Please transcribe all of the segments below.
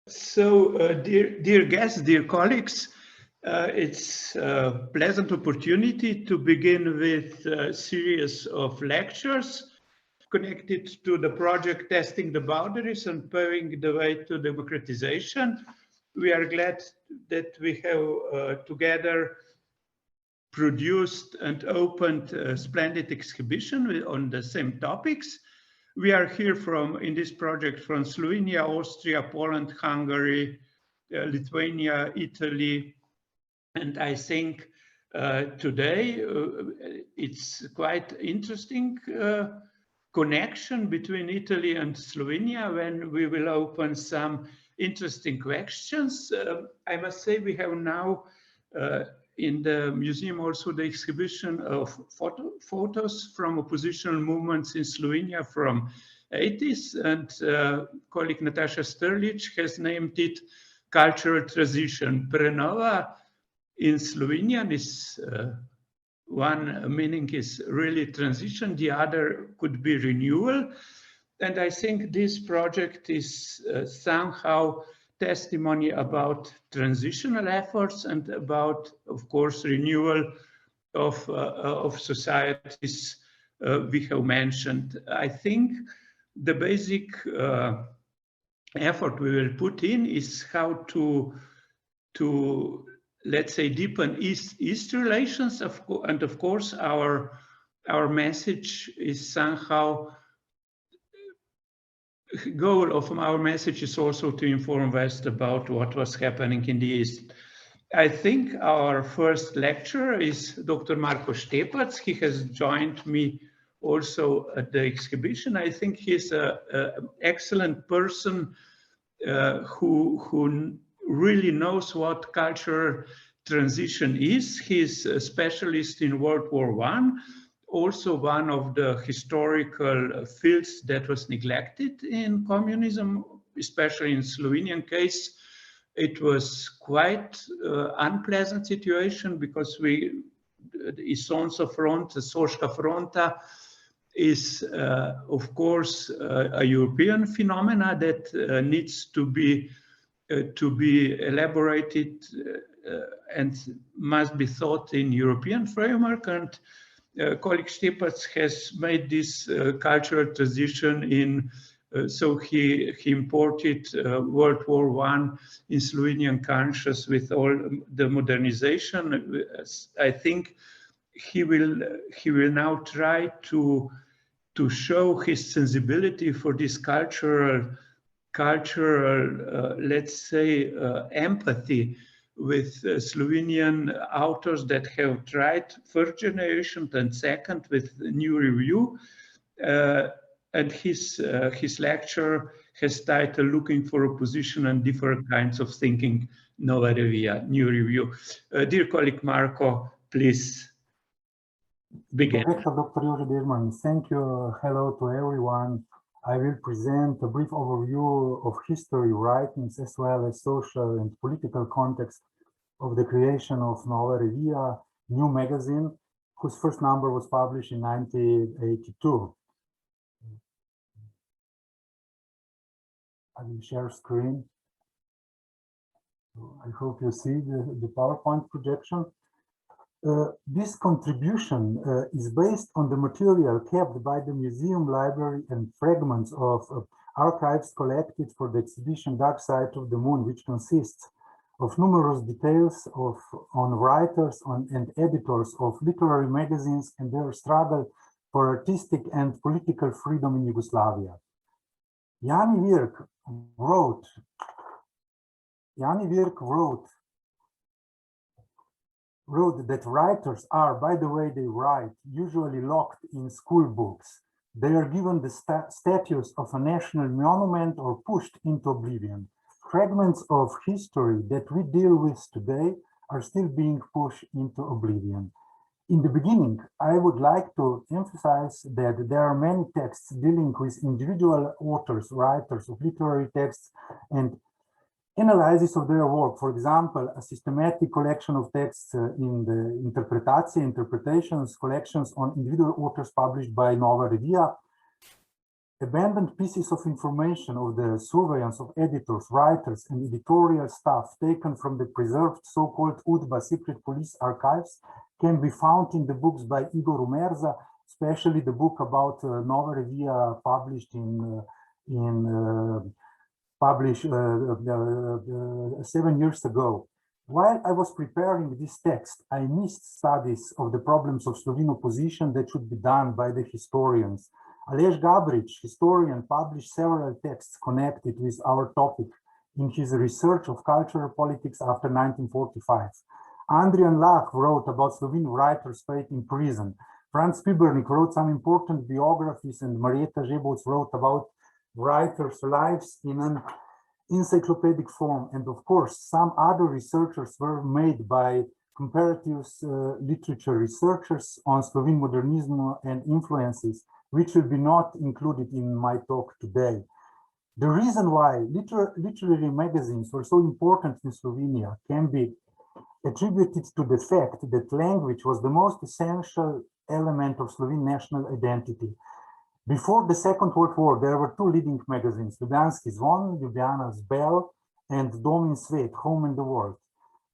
Dear guests, dear colleagues, it's a pleasant opportunity to begin with a series of lectures connected to the project Testing the Boundaries and Paving the Way to Democratization. We are glad that we have together produced and opened a splendid exhibition on the same topics. We are here in this project from Slovenia, Austria, Poland, Hungary, Lithuania, Italy, and I think today it's quite interesting connection between Italy and Slovenia when we will open some interesting questions. I must say we have now in the museum also the exhibition of photos from oppositional movements in Slovenia from 80s, and colleague Natasha Sterlic has named it Cultural Transition. Prenova in Slovenian is one meaning is really transition, the other could be renewal. And I think this project is somehow testimony about transitional efforts and about, of course, renewal of societies we have mentioned. I think the basic effort we will put in is how to let's say deepen East relations, and of course our message is somehow goal of our message is also to inform West about what was happening in the East. I think our first lecturer is Dr. Marko Štepec. He has joined me also at the exhibition. I think he's an excellent person who really knows what cultural transition is. He's a specialist in World War I, also one of the historical fields that was neglected in communism, especially in Slovenian case. It was quite unpleasant situation because Isonca front, the Soška fronta is of course a European phenomena that needs to be elaborated and must be thought in European framework, and colleague Štepec has made this cultural transition in, so he imported World War I in Slovenian conscious with all the modernization. I think he will now try to show his sensibility for this cultural let's say empathy with Slovenian authors that have tried first generation and second with new review, and his lecture has title Looking for Opposition and Different Kinds of Thinking, Nova Revija, New Review. Dear colleague Marko, please begin. Dr. Nežmah, thank you. Hello to everyone. I will present a brief overview of history, writings, as well as social and political context of the creation of Nova Revija, new magazine, whose first number was published in 1982. I will share screen. I hope you see the PowerPoint projection. This contribution is based on the material kept by the museum library and fragments of archives collected for the exhibition Dark Side of the Moon, which consists of numerous details on writers and editors of literary magazines and their struggle for artistic and political freedom in Yugoslavia. Jani Virk wrote that writers are, by the way they write, usually locked in school books. They are given the status of a national monument or pushed into oblivion. Fragments of history that we deal with today are still being pushed into oblivion. In the beginning, I would like to emphasize that there are many texts dealing with individual authors, writers of literary texts, and analysis of their work. For example, a systematic collection of texts in the interpretations, collections on individual authors published by Nova Revija. Abandoned pieces of information of the surveillance of editors, writers, and editorial staff taken from the preserved so-called UDBA secret police archives can be found in the books by Igor Umerza, especially the book about Nova Revija published 7 years ago. While I was preparing this text, I missed studies of the problems of Slovene opposition that should be done by the historians. Aleš Gabrič, historian, published several texts connected with our topic in his research of cultural politics after 1945. Andrian Lah wrote about Slovene writers' fate in prison. Franz Pibernik wrote some important biographies, and Marieta Žebovc wrote about writers' lives in an encyclopedic form. And of course, some other researchers were made by comparative literature researchers on Slovene modernism and influences, which will be not included in my talk today. The reason why literary magazines were so important in Slovenia can be attributed to the fact that language was the most essential element of Slovene national identity. Before the Second World War, there were two leading magazines, Ljubljanski Zvon, Ljubljana's Bell, and Dom in Svet, Home and the World,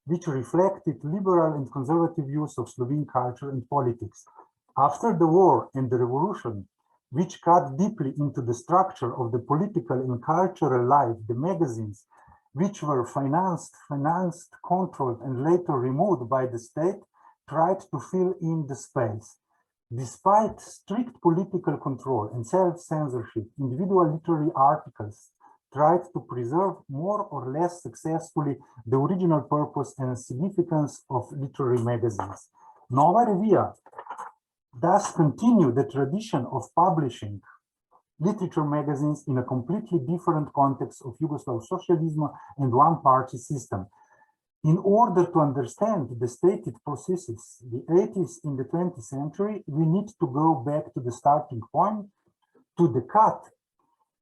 which reflected liberal and conservative views of Slovene culture and politics. After the war and the revolution, which cut deeply into the structure of the political and cultural life, the magazines, which were financed, controlled, and later removed by the state, tried to fill in the space. Despite strict political control and self-censorship, individual literary articles tried to preserve more or less successfully the original purpose and significance of literary magazines. Nova Revija thus continued the tradition of publishing literature magazines in a completely different context of Yugoslav socialism and one-party system. In order to understand the stated processes, the 80s in the 20th century, we need to go back to the starting point, to the cut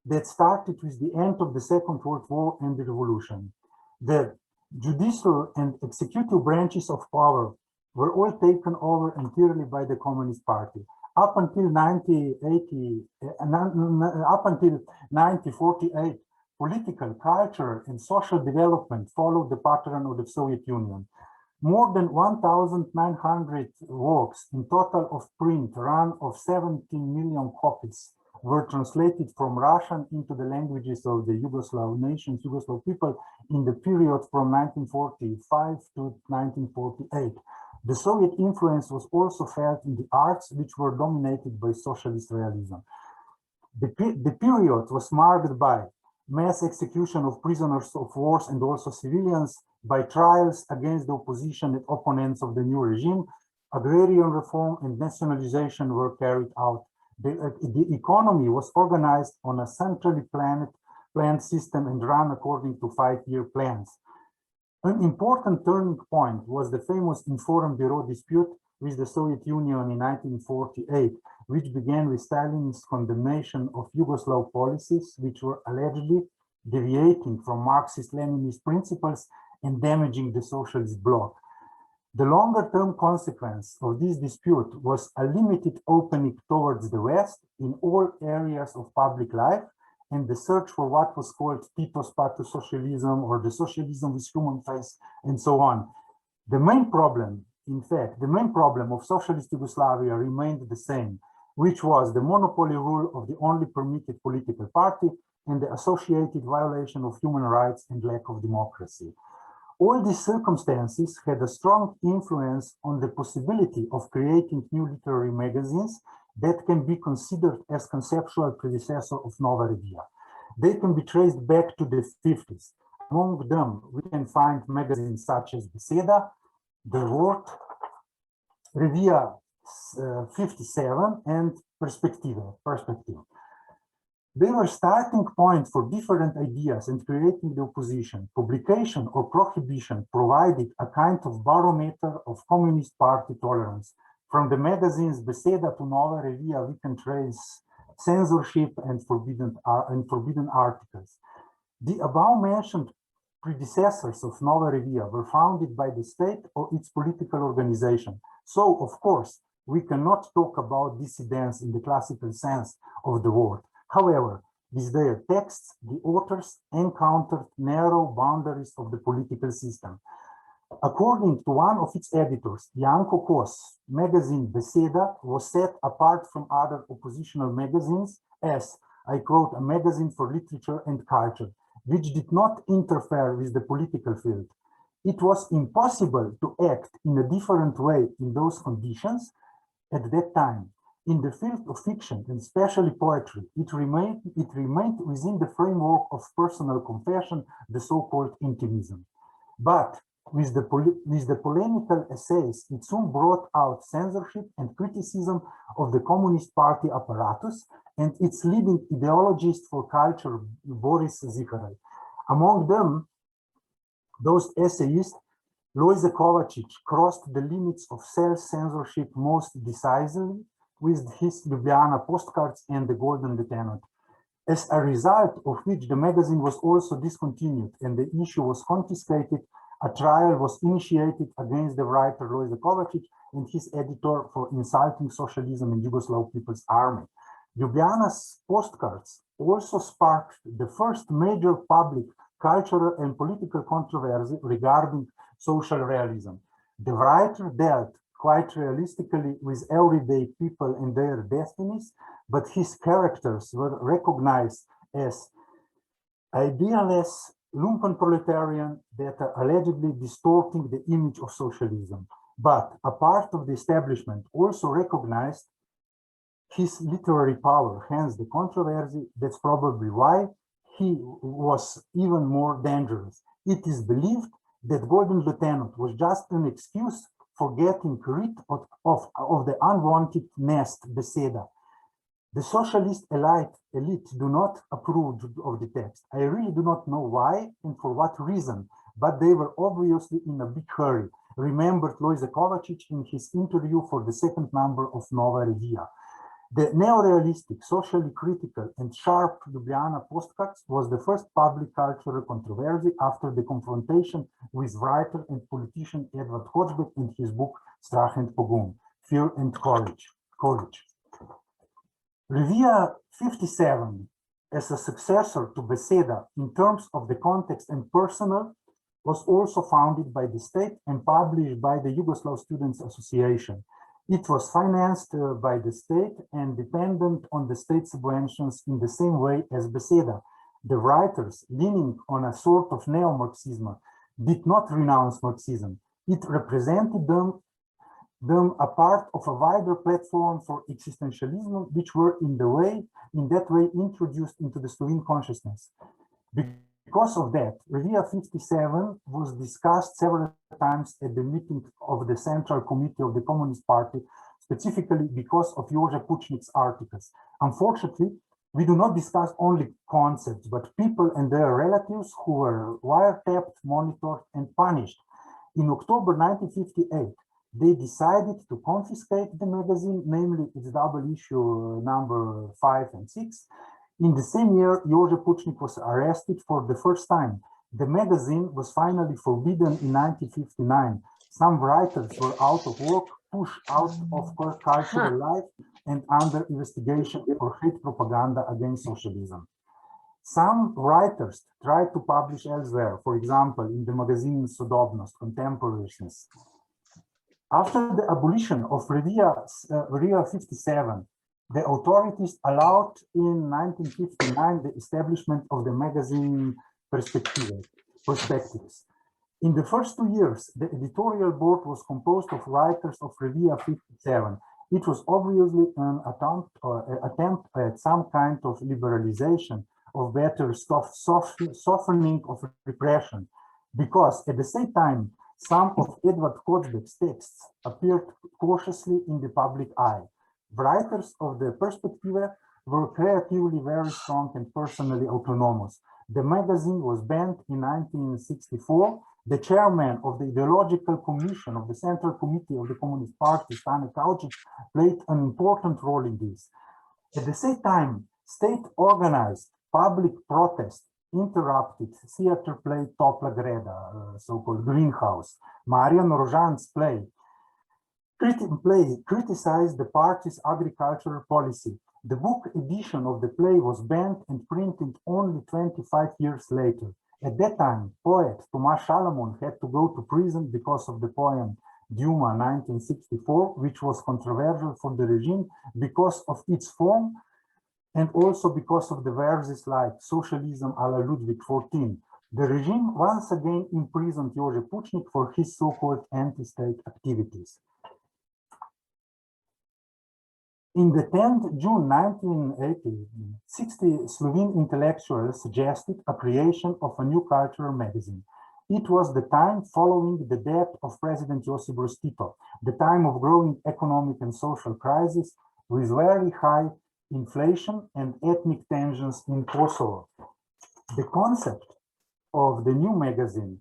that started with the end of the Second World War and the revolution. The judicial and executive branches of power were all taken over entirely by the Communist Party. Up until 1948, political, culture, and social development followed the pattern of the Soviet Union. More than 1,900 works in total of print run of 17 million copies were translated from Russian into the languages of the Yugoslav nations, Yugoslav people, in the period from 1945 to 1948. The Soviet influence was also felt in the arts, which were dominated by socialist realism. The period was marked by mass execution of prisoners of war and also civilians, by trials against the opposition and opponents of the new regime. Agrarian reform and nationalization were carried out. The economy was organized on a centrally planned system and run according to 5-year plans. An important turning point was the famous Inform Bureau dispute with the Soviet Union in 1948, which began with Stalin's condemnation of Yugoslav policies, which were allegedly deviating from Marxist-Leninist principles and damaging the socialist bloc. The longer-term consequence of this dispute was a limited opening towards the West in all areas of public life, and the search for what was called Tito's path to socialism, or the socialism with human face, and so on. The main problem, in fact, the main problem of socialist Yugoslavia remained the same, which was the monopoly rule of the only permitted political party and the associated violation of human rights and lack of democracy. All these circumstances had a strong influence on the possibility of creating new literary magazines that can be considered as conceptual predecessor of Nova Revija. They can be traced back to the 50s. Among them, we can find magazines such as Beseda, The Word, Revija 57, and Perspective. They were starting points for different ideas and creating the opposition. Publication or prohibition provided a kind of barometer of Communist Party tolerance. From the magazines Beseda to Nova Revija, we can trace censorship and forbidden articles. The above-mentioned predecessors of Nova Revija were founded by the state or its political organization. So, of course, we cannot talk about dissidents in the classical sense of the word. However, with their texts, the authors encountered narrow boundaries of the political system. According to one of its editors, Janko Kos, magazine Beseda was set apart from other oppositional magazines as, I quote, a magazine for literature and culture, which did not interfere with the political field. It was impossible to act in a different way in those conditions at that time. In the field of fiction, and especially poetry, it remained within the framework of personal confession, the so-called intimism. But with the polemical essays, it soon brought out censorship and criticism of the Communist Party apparatus and its leading ideologist for culture, Boris Zikharaj. Among them, those essayists, Lojze Kovačič crossed the limits of self-censorship most decisively with his Ljubljana postcards and the Golden Lieutenant, as a result of which the magazine was also discontinued and the issue was confiscated. A trial was initiated against the writer Lojze Kovačič and his editor for insulting socialism in Yugoslav People's Army. Ljubljana's postcards also sparked the first major public, cultural and political controversy regarding social realism. The writer dealt quite realistically with everyday people and their destinies, but his characters were recognized as idealless lumpenproletarian that are allegedly distorting the image of socialism. But a part of the establishment also recognized his literary power, hence the controversy. That's probably why he was even more dangerous. It is believed that Golden Lieutenant was just an excuse for getting rid of the unwanted nest, Beseda. The socialist elite do not approve of the text. I really do not know why and for what reason, but they were obviously in a big hurry, remembered Lojze Kovačič in his interview for the second number of Nova Revija. The neorealistic, socially critical and sharp Ljubljana postcards was the first public cultural controversy after the confrontation with writer and politician Edvard Hočbek in his book Strah and Pogum, Fear and Courage. Revija 57, as a successor to Beseda in terms of the context and personnel, was also founded by the state and published by the Yugoslav Students Association. It was financed by the state and dependent on the state subventions in the same way as Beseda. The writers, leaning on a sort of neo-Marxism, did not renounce Marxism. It represented them a part of a wider platform for existentialism, which were in that way introduced into the Slovene consciousness. Because of that, Revija 57 was discussed several times at the meeting of the Central Committee of the Communist Party, specifically because of Jože Pučnik's articles. Unfortunately, we do not discuss only concepts, but people and their relatives who were wiretapped, monitored, and punished. In October 1958, they decided to confiscate the magazine, namely its double issue number 5 and 6. In the same year, Jože Pučnik was arrested for the first time. The magazine was finally forbidden in 1959. Some writers were out of work, pushed out of cultural life, and under investigation for hate propaganda against socialism. Some writers tried to publish elsewhere, for example, in the magazine Sodobnost, Contemporariness. After the abolition of Revija 57, the authorities allowed in 1959 the establishment of the magazine Perspectives. In the first 2 years, the editorial board was composed of writers of Revija 57. It was obviously an attempt at some kind of liberalization, of better softening of repression, because at the same time, some of Edvard Hočbek's texts appeared cautiously in the public eye. Writers of the Perspective were creatively very strong and personally autonomous. The magazine was banned in 1964. The chairman of the ideological commission of the Central Committee of the Communist Party, Stane Kaučić, played an important role in this. At the same time, state-organized public protest interrupted theater play Topla Greda, so-called Greenhouse. Marian Rožan's play criticized the party's agricultural policy. The book edition of the play was banned and printed only 25 years later. At that time, poet Tomaž Šalamun had to go to prison because of the poem Duma 1964, which was controversial for the regime because of its form and also because of the verses like Socialism a la Ludwig XIV. The regime once again imprisoned Jože Pučnik for his so-called anti-state activities. In the 10th June 1980, 60 Slovene intellectuals suggested a creation of a new cultural magazine. It was the time following the death of President Josip Broz Tito, the time of growing economic and social crisis with very high inflation and ethnic tensions in Kosovo. The concept of the new magazine,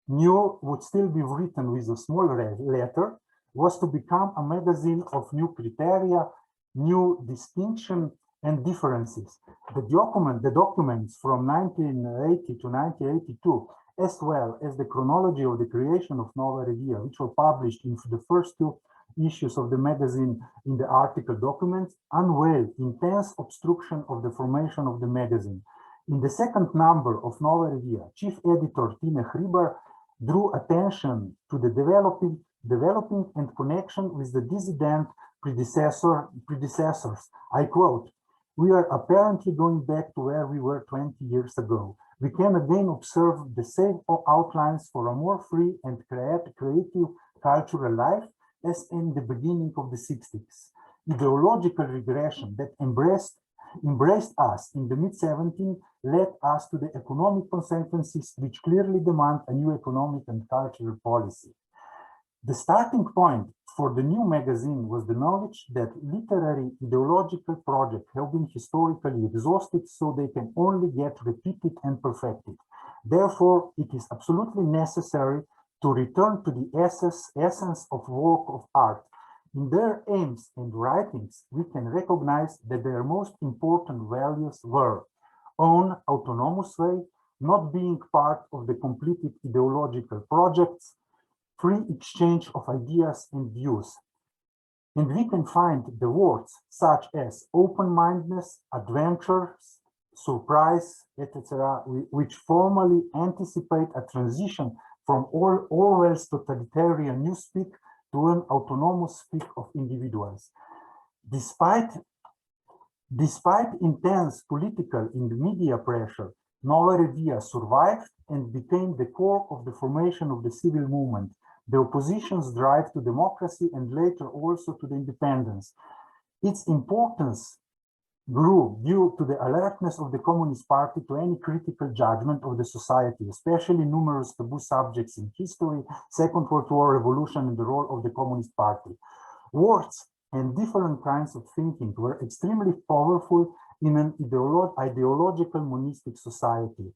new would still be written with a small letter, was to become a magazine of new criteria, new distinction and differences. The documents from 1980 to 1982, as well as the chronology of the creation of Nova Revija, which were published in the first two issues of the magazine in the article documents, unveil intense obstruction of the formation of the magazine. In the second number of Nova Revija, chief editor Tine Hribar drew attention to the developing and connection with the dissident predecessors. I quote, "We are apparently going back to where we were 20 years ago. We can again observe the same outlines for a more free and creative cultural life as in the beginning of the 60s. Ideological regression that embraced us in the mid-70s led us to the economic consequences which clearly demand a new economic and cultural policy." The starting point for the new magazine was the knowledge that literary ideological projects have been historically exhausted, so they can only get repeated and perfected. Therefore, it is absolutely necessary to return to the essence of work of art. In their aims and writings, we can recognize that their most important values were own autonomous way, not being part of the completed ideological projects, free exchange of ideas and views. And we can find the words such as open-mindedness, adventures, surprise, etc., which formally anticipate a transition from Orwell's totalitarian newspeak to an autonomous speak of individuals. Despite intense political and media pressure, Nova Revija survived and became the core of the formation of the civil movement, the opposition's drive to democracy and later also to the independence. Its importance grew due to the alertness of the Communist Party to any critical judgment of the society, especially numerous taboo subjects in history, Second World War, revolution, and the role of the Communist Party. Words and different kinds of thinking were extremely powerful in an ideological monistic society.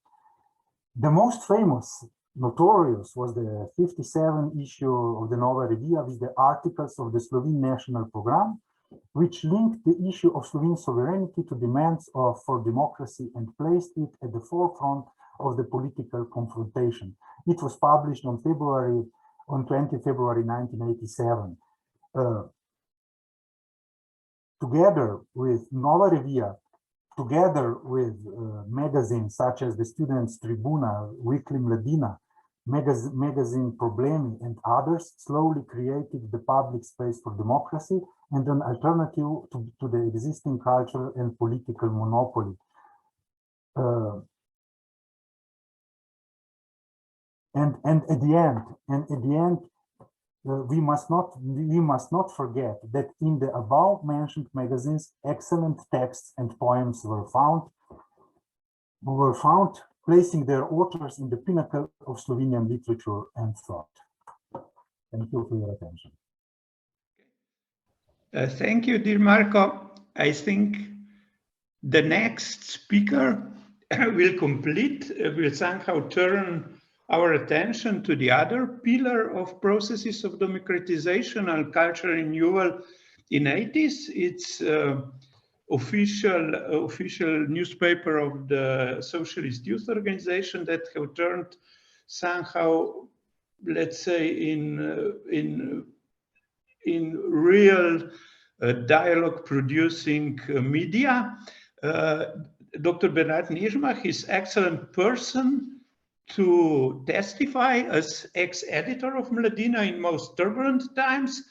The most famous, notorious, was the 57 issue of the Nova Revija with the articles of the Slovene National Program, which linked the issue of Slovene sovereignty to demands for democracy and placed it at the forefront of the political confrontation. It was published on 20 February 1987. Together with Nova Revija, together with magazines such as the Students' Tribuna, Weekly Mladina, magazine Problemi, and others, slowly created the public space for democracy and an alternative to the existing cultural and political monopoly. And at the end, we must not forget that in the above mentioned magazines, excellent texts and poems were found, placing their authors in the pinnacle of Slovenian literature and thought. Thank you for your attention. Thank you, dear Marko. I think the next speaker will somehow turn our attention to the other pillar of processes of democratization and cultural renewal in 80s. It's official newspaper of the Socialist Youth Organization that have turned somehow, let's say, in real dialogue producing media. Dr. Bernard Nežmah is excellent person to testify as ex-editor of Mladina in most turbulent times,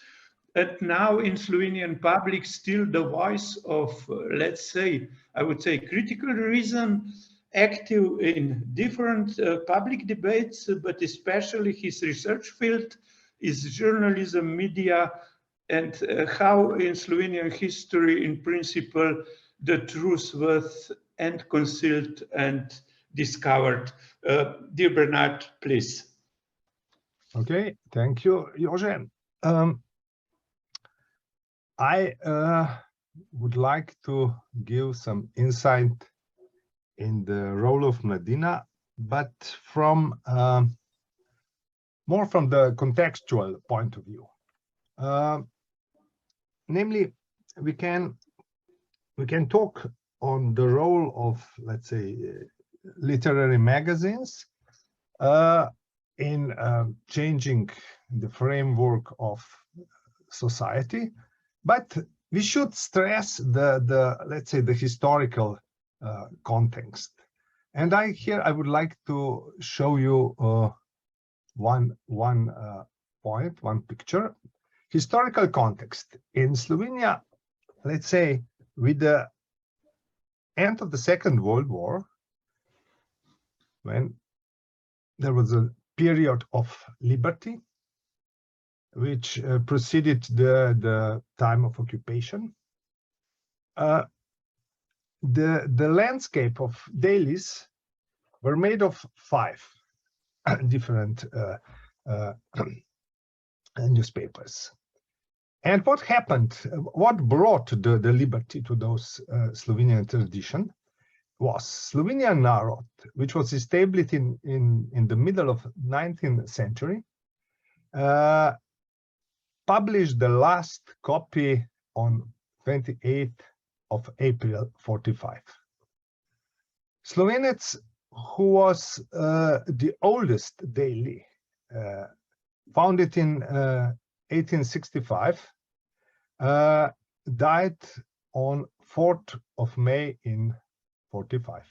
and now in Slovenian public still the voice of, let's say, I would say critical reason, active in different public debates, but especially his research field is journalism, media, and how in Slovenian history, in principle, the truth was and concealed and discovered. Dear Bernard, please. Okay, thank you, Jože. I would like to give some insight in the role of Mladina, but from more from the contextual point of view. Namely, we can talk on the role of, let's say, literary magazines in changing the framework of society, but we should stress the let's say the historical context. And here I would like to show you one picture. Historical context in Slovenia, let's say, with the end of the Second World War, when there was a period of liberty, which preceded the time of occupation. The landscape of dailies were made of 5 different newspapers. And what happened, what brought the liberty to those Slovenian tradition was Slovenian Narod, which was established in the middle of 19th century, published the last copy on 28th of April 45. Slovenec, who was the oldest daily, founded in 1865, died on 4th of May in 45.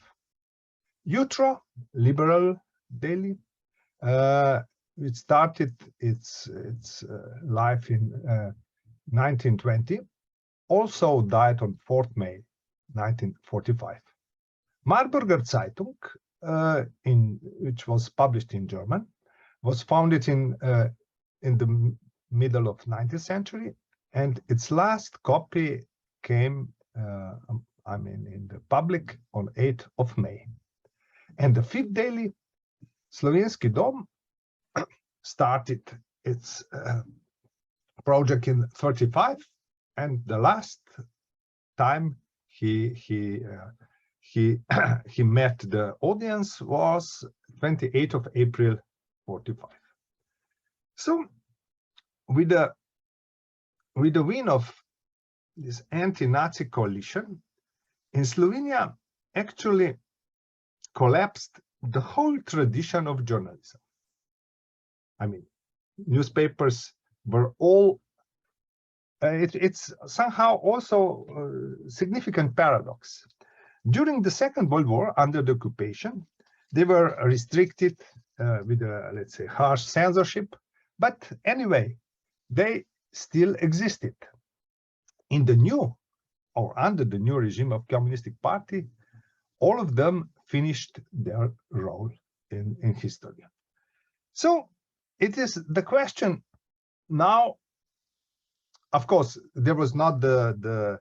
Jutro, liberal daily, it started its life in 1920, also died on 4th May 1945. Marburger Zeitung, which was published in German, was founded in the middle of 19th century, and its last copy came, in the public on 8th of May. And the 5th daily, Slovenski Dom, started its project in 35, and the last time he met the audience was 28th of April 45. So with the win of this anti-Nazi coalition, in Slovenia actually collapsed the whole tradition of journalism. I mean, newspapers were all, it's somehow also a significant paradox. During the Second World War, under the occupation, they were restricted with a, let's say, harsh censorship, but anyway, they still existed. In the new, or under the new regime of Communistic Party, all of them finished their role in history. So it is the question now. Of course, there was not the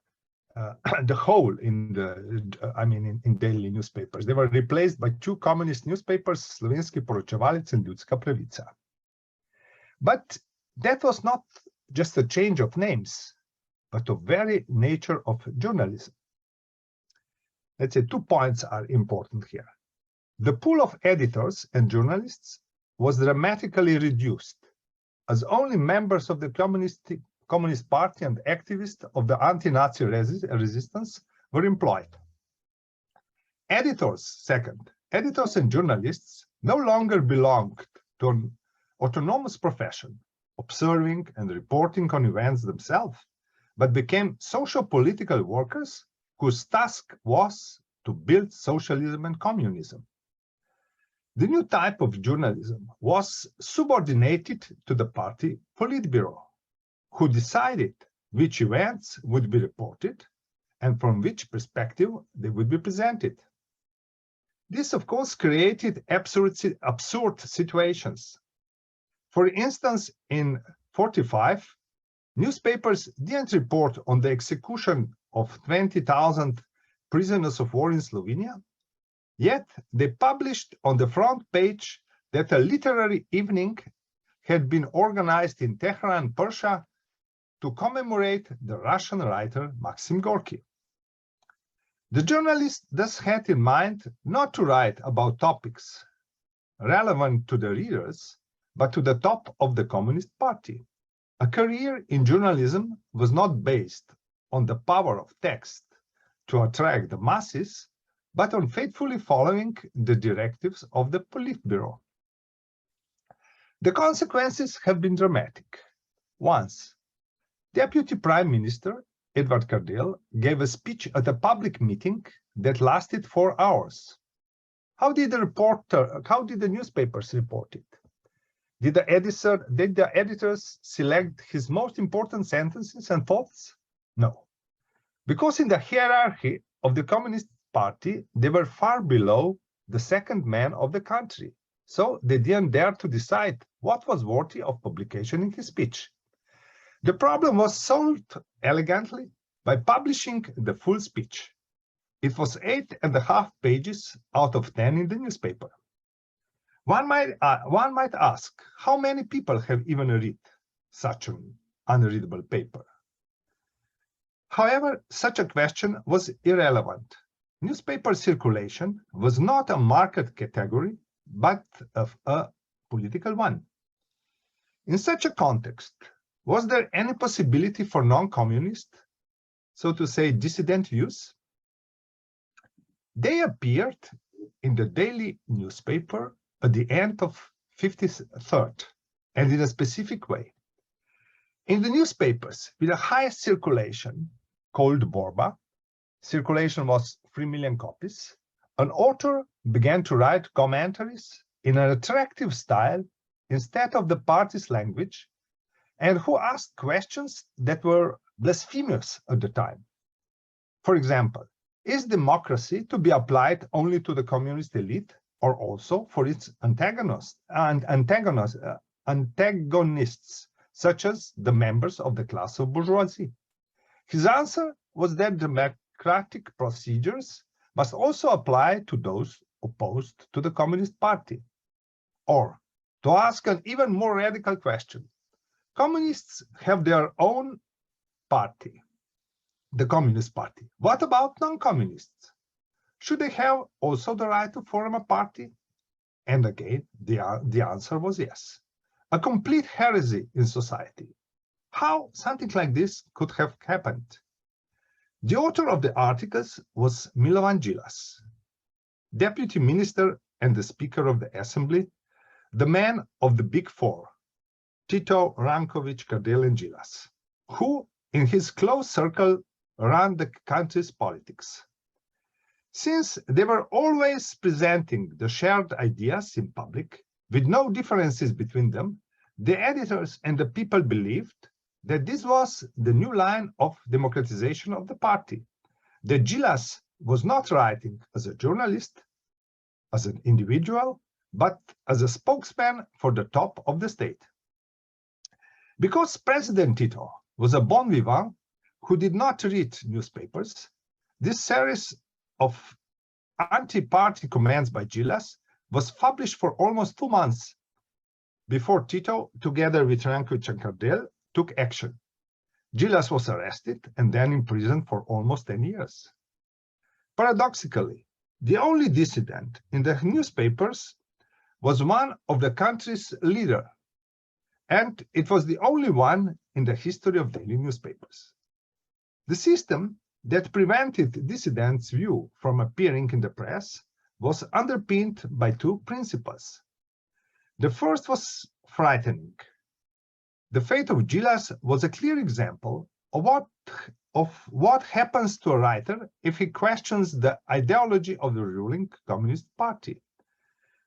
whole in the in daily newspapers. They were replaced by 2 communist newspapers, Slovenski Poročevalec and Ljudska Pravica. But that was not just a change of names, but of very nature of journalism. Let's say 2 points are important here. The pool of editors and journalists was dramatically reduced, as only members of the Communist Party and activists of the anti-Nazi resistance were employed. Second, editors and journalists no longer belonged to an autonomous profession, observing and reporting on events themselves, but became socio-political workers whose task was to build socialism and communism. The new type of journalism was subordinated to the party Politburo, who decided which events would be reported and from which perspective they would be presented. This, of course, created absurd situations. For instance, in 1945, newspapers didn't report on the execution of 20,000 prisoners of war in Slovenia, yet they published on the front page that a literary evening had been organized in Tehran, Persia, to commemorate the Russian writer Maxim Gorky. The journalist thus had in mind not to write about topics relevant to the readers, but to the top of the Communist Party. A career in journalism was not based on the power of text to attract the masses, but on faithfully following the directives of the Politburo. The consequences have been dramatic. Once, Deputy Prime Minister Edvard Kardel gave a speech at a public meeting that lasted 4 hours. How did the newspapers report it? Did the editors select his most important sentences and thoughts? No. Because in the hierarchy of the Communist Party, they were far below the second man of the country. So they didn't dare to decide what was worthy of publication in his speech. The problem was solved elegantly by publishing the full speech. It was 8.5 pages out of 10 in the newspaper. One might ask, how many people have even read such an unreadable paper? However, such a question was irrelevant. Newspaper circulation was not a market category, but of a political one. In such a context, was there any possibility for non-communist, so to say, dissident views? They appeared in the daily newspaper at the end of 1953, and in a specific way. In the newspapers with the highest circulation, called Borba, circulation was 3 million copies, an author began to write commentaries in an attractive style instead of the party's language, and who asked questions that were blasphemous at the time. For example, is democracy to be applied only to the communist elite or also for its antagonists, such as the members of the class of bourgeoisie? His answer was that democratic procedures must also apply to those opposed to the Communist Party. Or, to ask an even more radical question, communists have their own party, the Communist Party. What about non-communists? Should they have also the right to form a party? And again, the answer was yes. A complete heresy in society. How something like this could have happened? The author of the articles was Milovan Djilas, deputy minister and the speaker of the assembly, the man of the big four, Tito, Ranković, Kardel, and Djilas, who in his close circle ran the country's politics. Since they were always presenting the shared ideas in public, with no differences between them, the editors and the people believed that this was the new line of democratization of the party. That Djilas was not writing as a journalist, as an individual, but as a spokesman for the top of the state. Because President Tito was a bon vivant who did not read newspapers, this series of anti-party comments by Djilas was published for almost 2 months before Tito, together with Ranković and Kardel, took action. Djilas was arrested and then imprisoned for almost 10 years. Paradoxically, the only dissident in the newspapers was one of the country's leader, and it was the only one in the history of daily newspapers. The system that prevented dissidents' view from appearing in the press was underpinned by 2 principles. The first was frightening. The fate of Djilas was a clear example of what happens to a writer if he questions the ideology of the ruling Communist Party.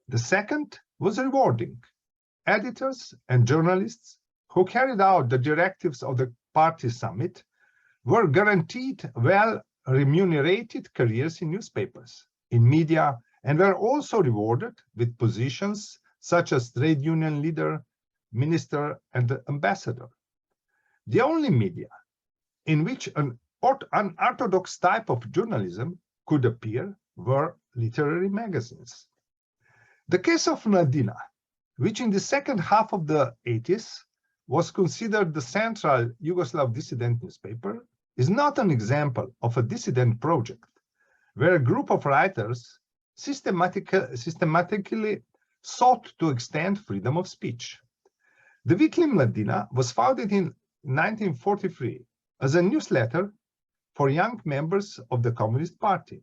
The second was rewarding. Editors and journalists who carried out the directives of the party summit were guaranteed well-remunerated careers in newspapers, in media, and were also rewarded with positions such as trade union leader, minister, and ambassador. The only media in which an unorthodox type of journalism could appear were literary magazines. The Case of Mladina, which in the second half of the 80s was considered the central Yugoslav dissident newspaper, is not an example of a dissident project where a group of writers systematically sought to extend freedom of speech. The weekly Mladina was founded in 1943 as a newsletter for young members of the Communist Party,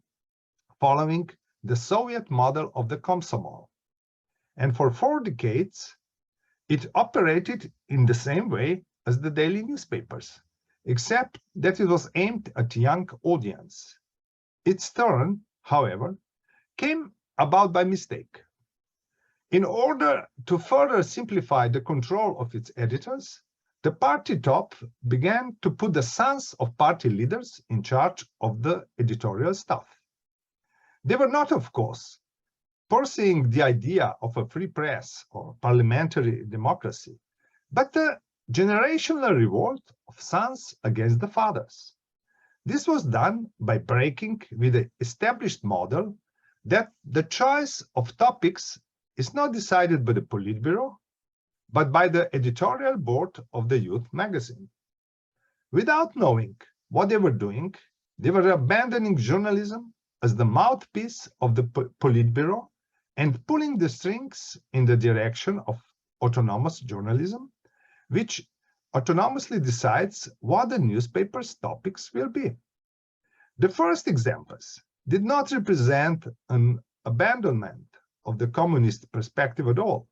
following the Soviet model of the Komsomol. And for 4 decades, it operated in the same way as the daily newspapers, except that it was aimed at a young audience. Its turn, however, came about by mistake. In order to further simplify the control of its editors, the party top began to put the sons of party leaders in charge of the editorial staff. They were not, of course, pursuing the idea of a free press or parliamentary democracy, but the generational revolt of sons against the fathers. This was done by breaking with the established model that the choice of topics is not decided by the Politburo, but by the editorial board of the youth magazine. Without knowing what they were doing, they were abandoning journalism as the mouthpiece of the Politburo and pulling the strings in the direction of autonomous journalism, which autonomously decides what the newspaper's topics will be. The first examples did not represent an abandonment of the communist perspective at all.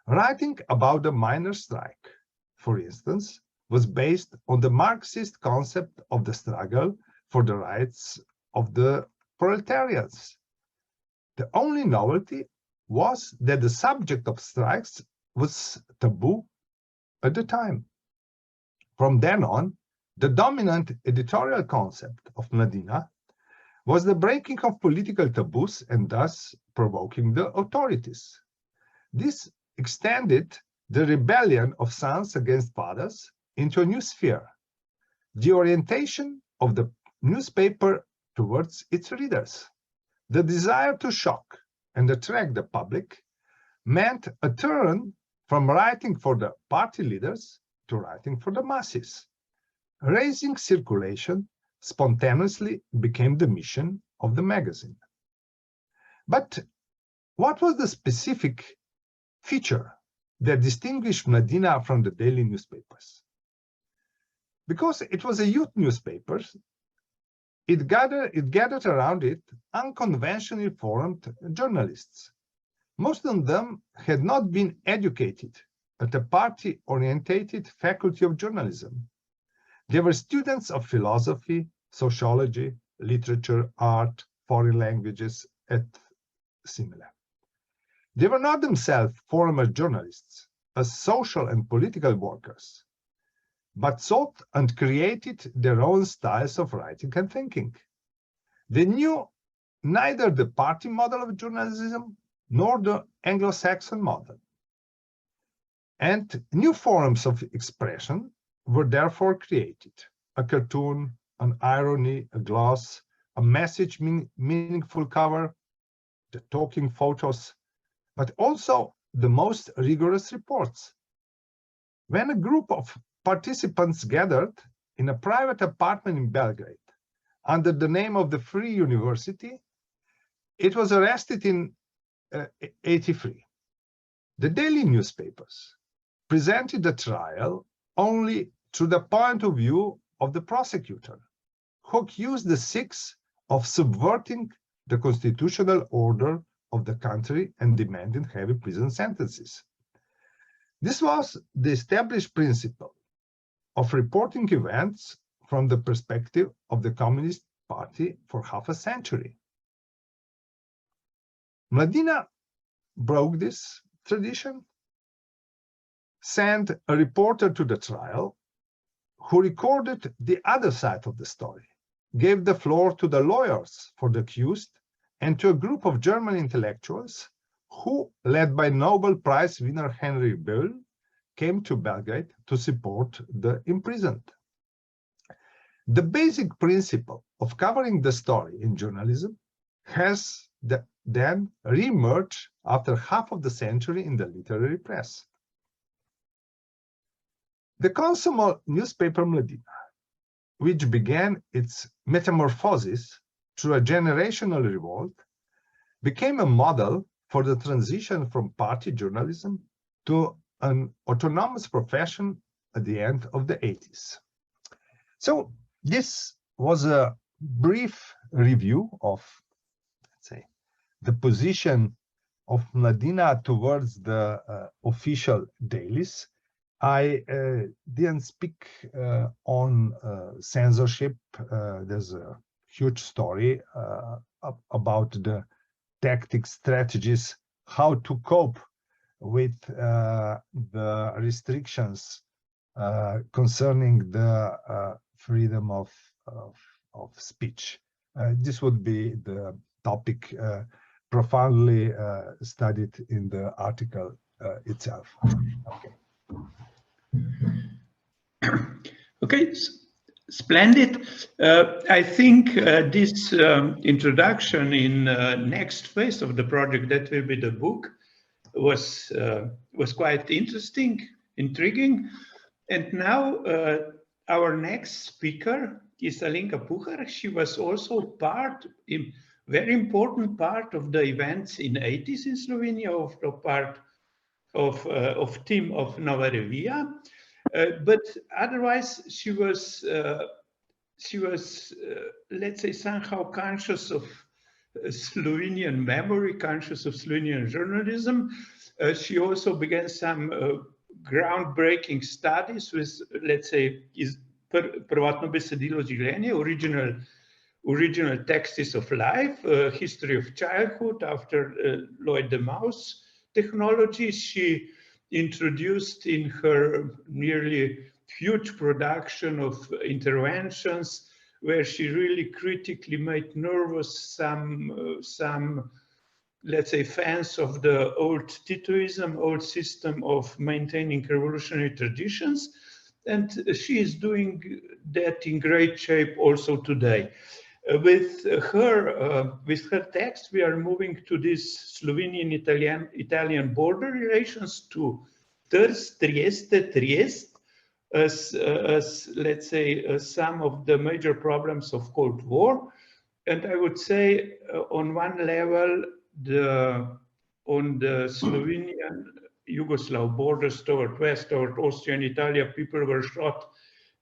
Writing about the miners' strike, for instance, was based on the Marxist concept of the struggle for the rights of the proletarians. The only novelty was that the subject of strikes was taboo at the time. From then on, the dominant editorial concept of Mladina was the breaking of political taboos and thus provoking the authorities. This extended the rebellion of sons against fathers into a new sphere. The orientation of the newspaper towards its readers. The desire to shock and attract the public meant a turn from writing for the party leaders to writing for the masses. Raising circulation spontaneously became the mission of the magazine. But what was the specific feature that distinguished Mladina from the daily newspapers? Because it was a youth newspaper, it gathered around it unconventionally formed journalists. Most of them had not been educated at a party-orientated faculty of journalism. They were students of philosophy, sociology, literature, art, foreign languages, and similar. They were not themselves former journalists, as social and political workers, but sought and created their own styles of writing and thinking. They knew neither the party model of journalism nor the Anglo-Saxon model. And new forms of expression were therefore created. A cartoon, an irony, a gloss, a message meaningful cover, the talking photos, but also the most rigorous reports. When a group of participants gathered in a private apartment in Belgrade under the name of the Free University, it was arrested in 1983. The daily newspapers presented the trial only through the point of view of the prosecutor, who accused the Sikhs of subverting the constitutional order of the country and demanding heavy prison sentences. This was the established principle of reporting events from the perspective of the Communist Party for half a century. Mladina broke this tradition, sent a reporter to the trial who recorded the other side of the story, gave the floor to the lawyers for the accused and to a group of German intellectuals who, led by Nobel Prize winner Henry Böll, came to Belgrade to support the imprisoned. The basic principle of covering the story in journalism has then re-emerged after half of the century in the literary press. The consummate newspaper Mladina, which began its metamorphosis through a generational revolt, became a model for the transition from party journalism to an autonomous profession at the end of the 80s. So this was a brief review of, let's say, the position of Mladina towards the official dailies. I didn't speak on censorship. There's a huge story about the tactics, strategies, how to cope with the restrictions concerning the freedom of speech. This would be the topic profoundly studied in the article itself. Okay. Okay, splendid. I think this introduction in next phase of the project, that will be the book, was quite interesting, intriguing. And now our next speaker is Alenka Puhar. She was also very important part of the events in 80s in Slovenia, of the part of team of Nova Revija. But otherwise, she was, let's say, somehow conscious of Slovenian memory, conscious of Slovenian journalism. She also began some groundbreaking studies with, let's say, prvotno besedilo življenja, original texts of life, history of childhood after Lloyd de Maus technology. She introduced in her nearly huge production of interventions where she really critically made nervous some let's say fans of the old Titoism, old system of maintaining revolutionary traditions, and she is doing that in great shape also today. With her text, we are moving to this Slovenian-Italian border relations to Trieste, as let's say some of the major problems of Cold War. And I would say on one level, on the Slovenian Yugoslav borders toward west, toward Austria and Italy, people were shot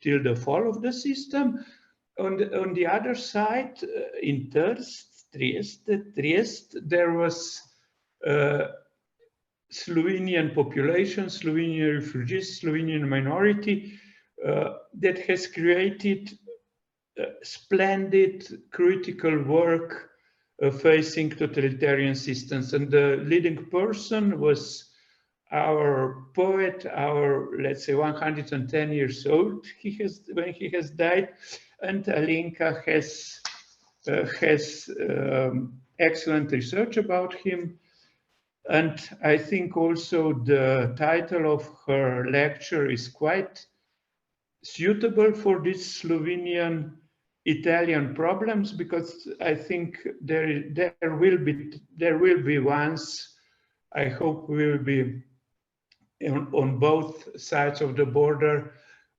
till the fall of the system. On the other side, in Trieste, there was Slovenian population, Slovenian refugees, Slovenian minority that has created splendid critical work facing totalitarian systems. And the leading person was our poet, let's say 110 years old when he has died. And Alenka has excellent research about him. And I think also the title of her lecture is quite suitable for these Slovenian-Italian problems, because I think there will be once, I hope we will be on both sides of the border,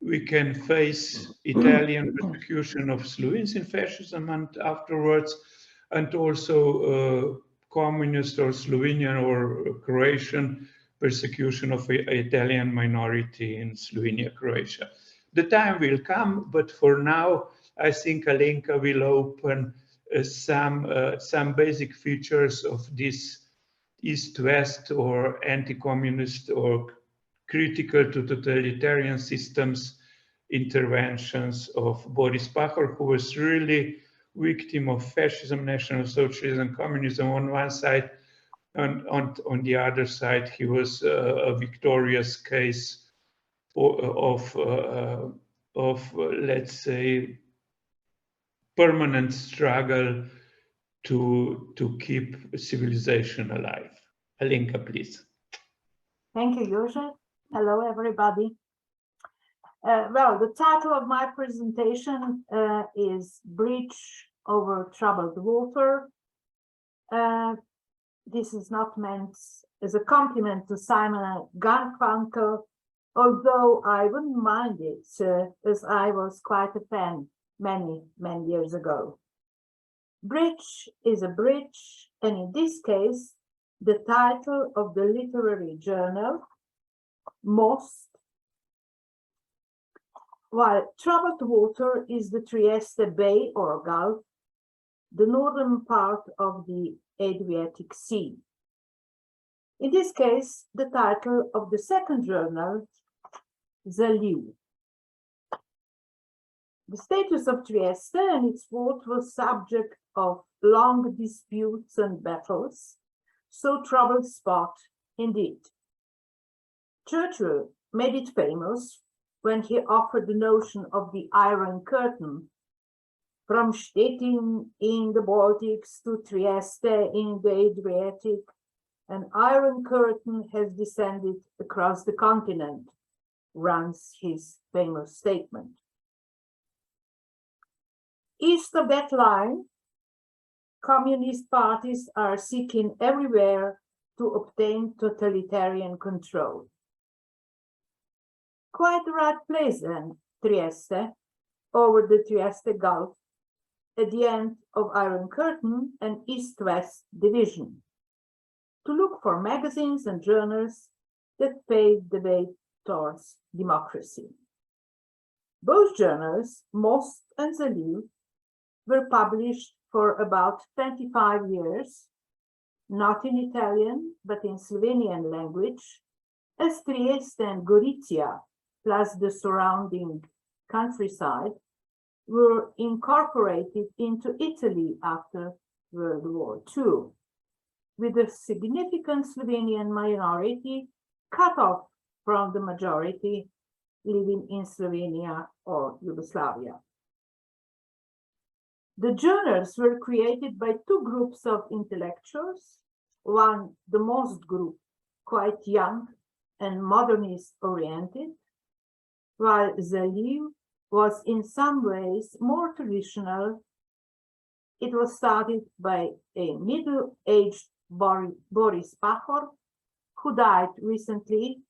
we can face Italian persecution of Slovenes in fascism and afterwards, and also communist or Slovenian or Croatian persecution of Italian minority in Slovenia, Croatia. The time will come, but for now, I think Alenka will open some basic features of this East-West or anti-communist or critical to totalitarian systems interventions of Boris Pahor, who was really victim of fascism, National Socialism, communism on one side, and on the other side, he was a victorious case of let's say, permanent struggle to keep civilization alive. Alenka, please. Thank you, Jože. Hello, everybody. Well, the title of my presentation is Bridge over Troubled Water. This is not meant as a compliment to Simon Garfunkel, although I wouldn't mind it, as I was quite a fan many years ago. Bridge is a bridge, and in this case, the title of the literary journal, Most, while troubled water is the Trieste Bay or Gulf, the northern part of the Adriatic Sea. In this case, the title of the second journal, Zaliv. The status of Trieste and its port was subject of long disputes and battles, so troubled spot indeed. Churchill made it famous when he offered the notion of the Iron Curtain, from Stettin in the Baltics to Trieste in the Adriatic. An Iron Curtain has descended across the continent, runs his famous statement. East of that line, communist parties are seeking everywhere to obtain totalitarian control. Quite the right place then, Trieste, over the Trieste Gulf, at the end of Iron Curtain and East-West division, to look for magazines and journals that paved the way towards democracy. Both journals, Most and Zaliv, were published for about 25 years, not in Italian, but in Slovenian language, as Trieste and Gorizia, plus the surrounding countryside, were incorporated into Italy after World War II, with a significant Slovenian minority cut off from the majority living in Slovenia or Yugoslavia. The journals were created by two groups of intellectuals, one, the Most group, quite young and modernist-oriented, while Zaliv was in some ways more traditional. It was started by a middle-aged Boris Pahor, who died recently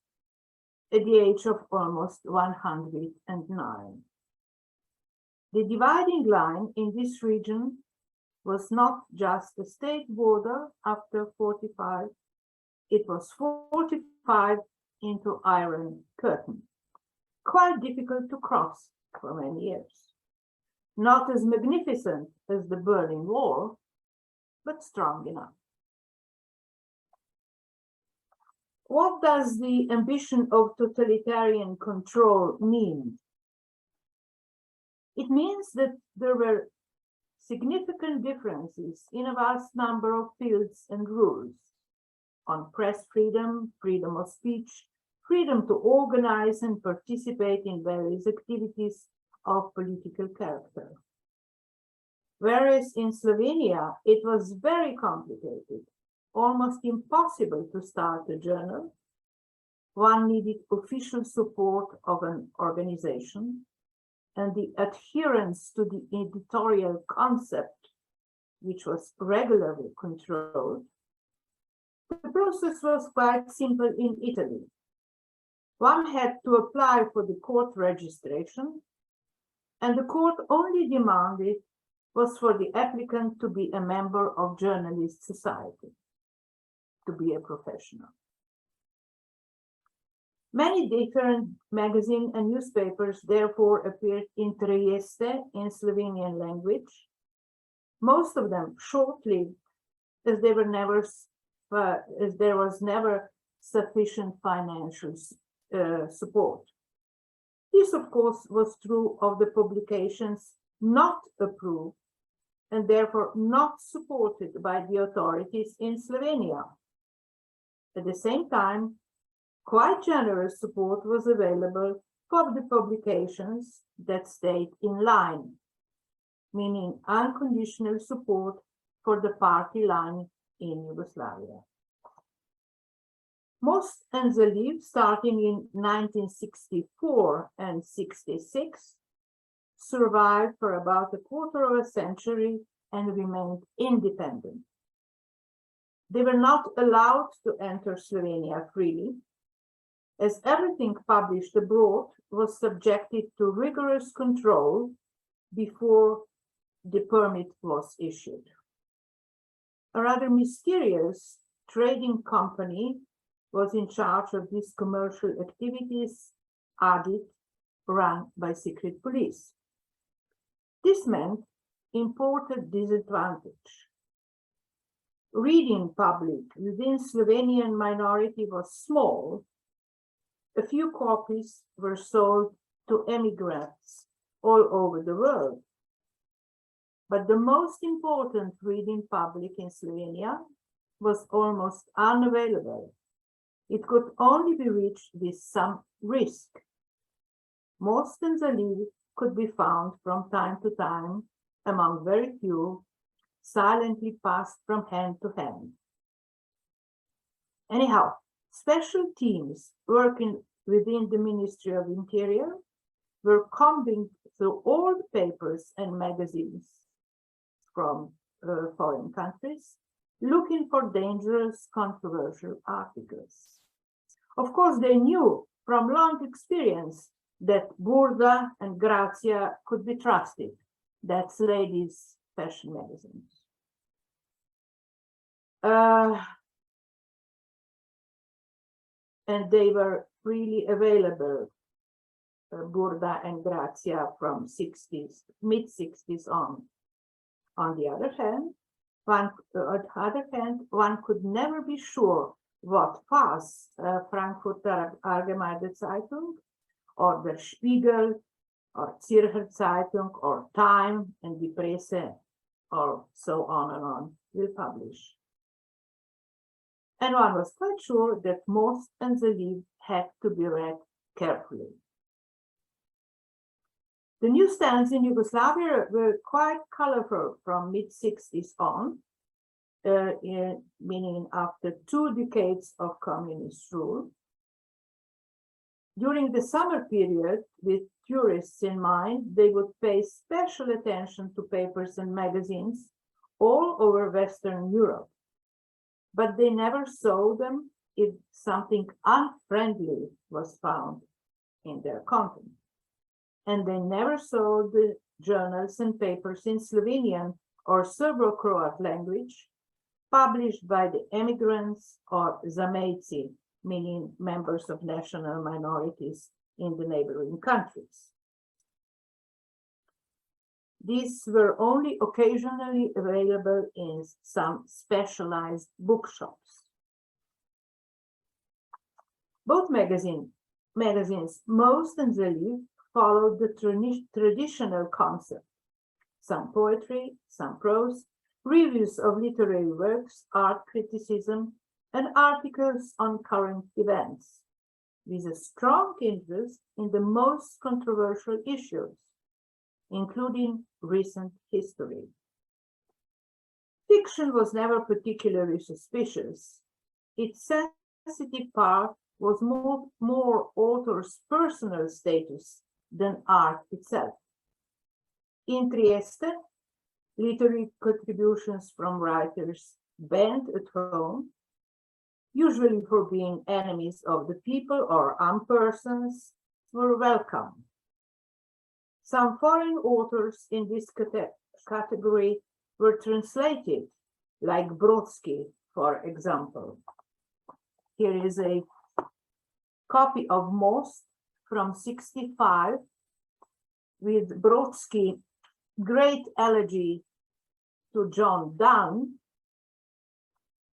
at the age of almost 109. The dividing line in this region was not just the state border after 45, it was 45 into Iron Curtain, quite difficult to cross for many years. Not as magnificent as the Berlin Wall, but strong enough. What does the ambition of totalitarian control mean? It means that there were significant differences in a vast number of fields and rules on press freedom, freedom of speech, freedom to organize and participate in various activities of political character. Whereas in Slovenia, it was very complicated, almost impossible to start a journal. One needed official support of an organization and the adherence to the editorial concept, which was regularly controlled. The process was quite simple in Italy. One had to apply for the court registration, and the court only demanded was for the applicant to be a member of journalist society, to be a professional. Many different magazines and newspapers therefore appeared in Trieste in Slovenian language, most of them short-lived, as there was never sufficient financial support. This, of course, was true of the publications not approved and therefore not supported by the authorities in Slovenia. At the same time, quite generous support was available for the publications that stayed in line, meaning unconditional support for the party line in Yugoslavia. Most Enzaliv, starting in 1964 and 66, survived for about a quarter of a century and remained independent. They were not allowed to enter Slovenia freely, as everything published abroad was subjected to rigorous control before the permit was issued. A rather mysterious trading company was in charge of these commercial activities, Adit, run by secret police. This meant important disadvantage. Reading public within Slovenian minority was small. A few copies were sold to emigrants all over the world. But the most important reading public in Slovenia was almost unavailable. It could only be reached with some risk. Most Enzaliv could be found from time to time among very few, silently passed from hand to hand. Anyhow, special teams working within the Ministry of Interior were combing through all the papers and magazines from foreign countries, looking for dangerous, controversial articles. Of course, they knew from long experience that Burda and Grazia could be trusted. That's ladies' fashion magazines. And they were freely available, Burda and Grazia, from mid-60s on. On the other hand, one could never be sure what paths Frankfurter Allgemeine Zeitung or Der Spiegel or Zürcher Zeitung or Time and Die Presse or so on and on will publish. And one was quite sure that most Enzaliv had to be read carefully. The newsstands in Yugoslavia were quite colorful from mid-60s on, meaning after 2 decades of communist rule. During the summer period, with tourists in mind, they would pay special attention to papers and magazines all over Western Europe. But they never saw them if something unfriendly was found in their content. And they never saw the journals and papers in Slovenian or Serbo-Croat language published by the emigrants or zamejci, meaning members of national minorities in the neighboring countries. These were only occasionally available in some specialized bookshops. Both magazines, most Enzaliv, followed the traditional concept. Some poetry, some prose, reviews of literary works, art criticism, and articles on current events, with a strong interest in the most controversial issues, including recent history. Fiction was never particularly suspicious. Its sensitive part was more author's personal status than art itself. In Trieste, literary contributions from writers banned at home, usually for being enemies of the people or unpersons, were welcome. Some foreign authors in this category were translated, like Brodsky, for example. Here is a copy of Most from 65 with Brodsky, Great Elegy to John Donne,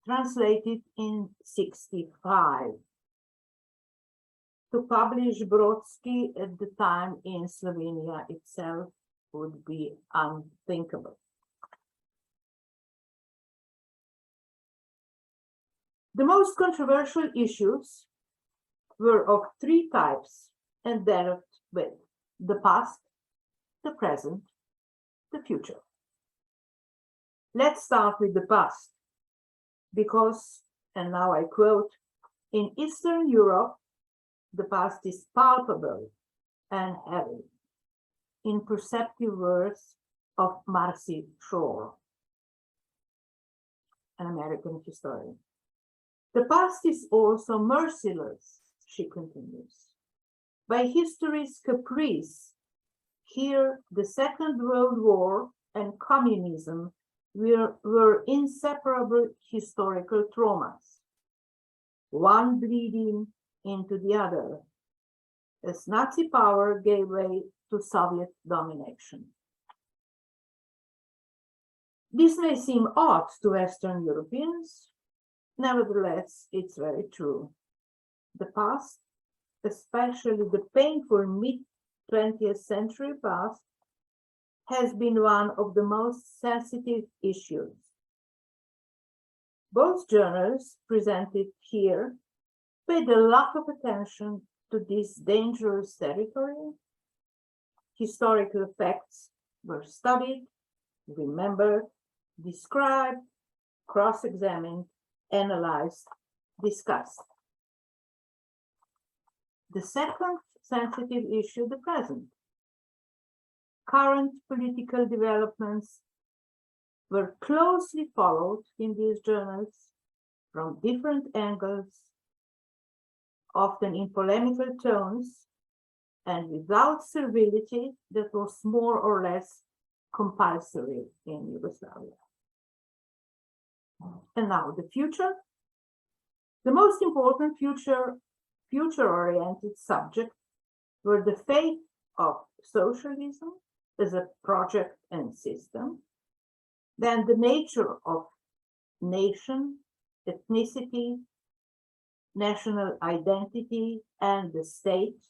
translated in 65. to publish Brodsky at the time in Slovenia itself would be unthinkable. The most controversial issues were of three types and dealt with the past, the present, the future. Let's start with the past, because, and now I quote, in Eastern Europe, the past is palpable and heavy, in perceptive words of Marcy Shore, an American historian. The past is also merciless, she continues. By history's caprice, here the Second World War and communism were inseparable historical traumas, one bleeding into the other, as Nazi power gave way to Soviet domination. This may seem odd to Western Europeans, nevertheless, it's very true. The past, especially the painful mid-20th century past, has been one of the most sensitive issues. Both journals presented here paid a lot of attention to this dangerous territory. Historical facts were studied, remembered, described, cross-examined, analyzed, discussed. The second sensitive issue, the present. Current political developments were closely followed in these journals from different angles, often in polemical tones, and without servility that was more or less compulsory in Yugoslavia. And now the future. The most important future-oriented subjects were the fate of socialism as a project and system, then the nature of nation, ethnicity, national identity, and the state,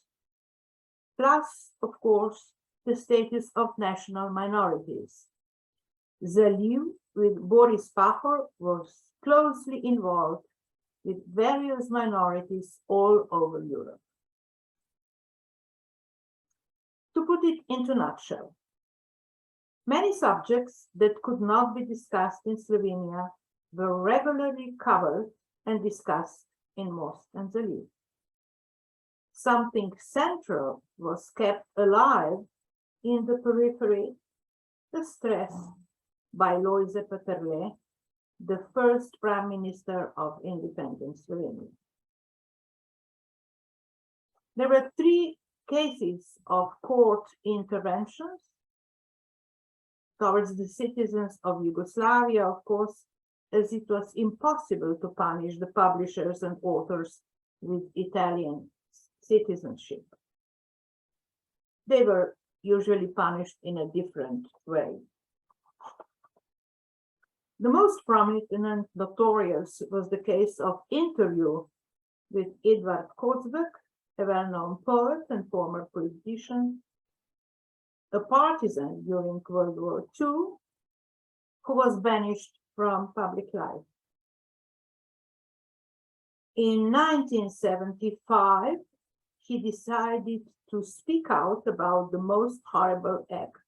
plus, of course, the status of national minorities. Zaliv with Boris Pahor was closely involved with various minorities all over Europe. To put it into a nutshell, many subjects that could not be discussed in Slovenia were regularly covered and discussed in Most and Zaliv. Something central was kept alive in the periphery, the stress by Lojze Peterle, the first Prime Minister of independent Slovenia. There were three cases of court interventions towards the citizens of Yugoslavia, of course, as it was impossible to punish the publishers and authors with Italian citizenship. They were usually punished in a different way. The most prominent and notorious was the case of interview with Edvard Kozbek, a well-known poet and former politician, a partisan during World War II, who was banished from public life. In 1975, he decided to speak out about the most horrible act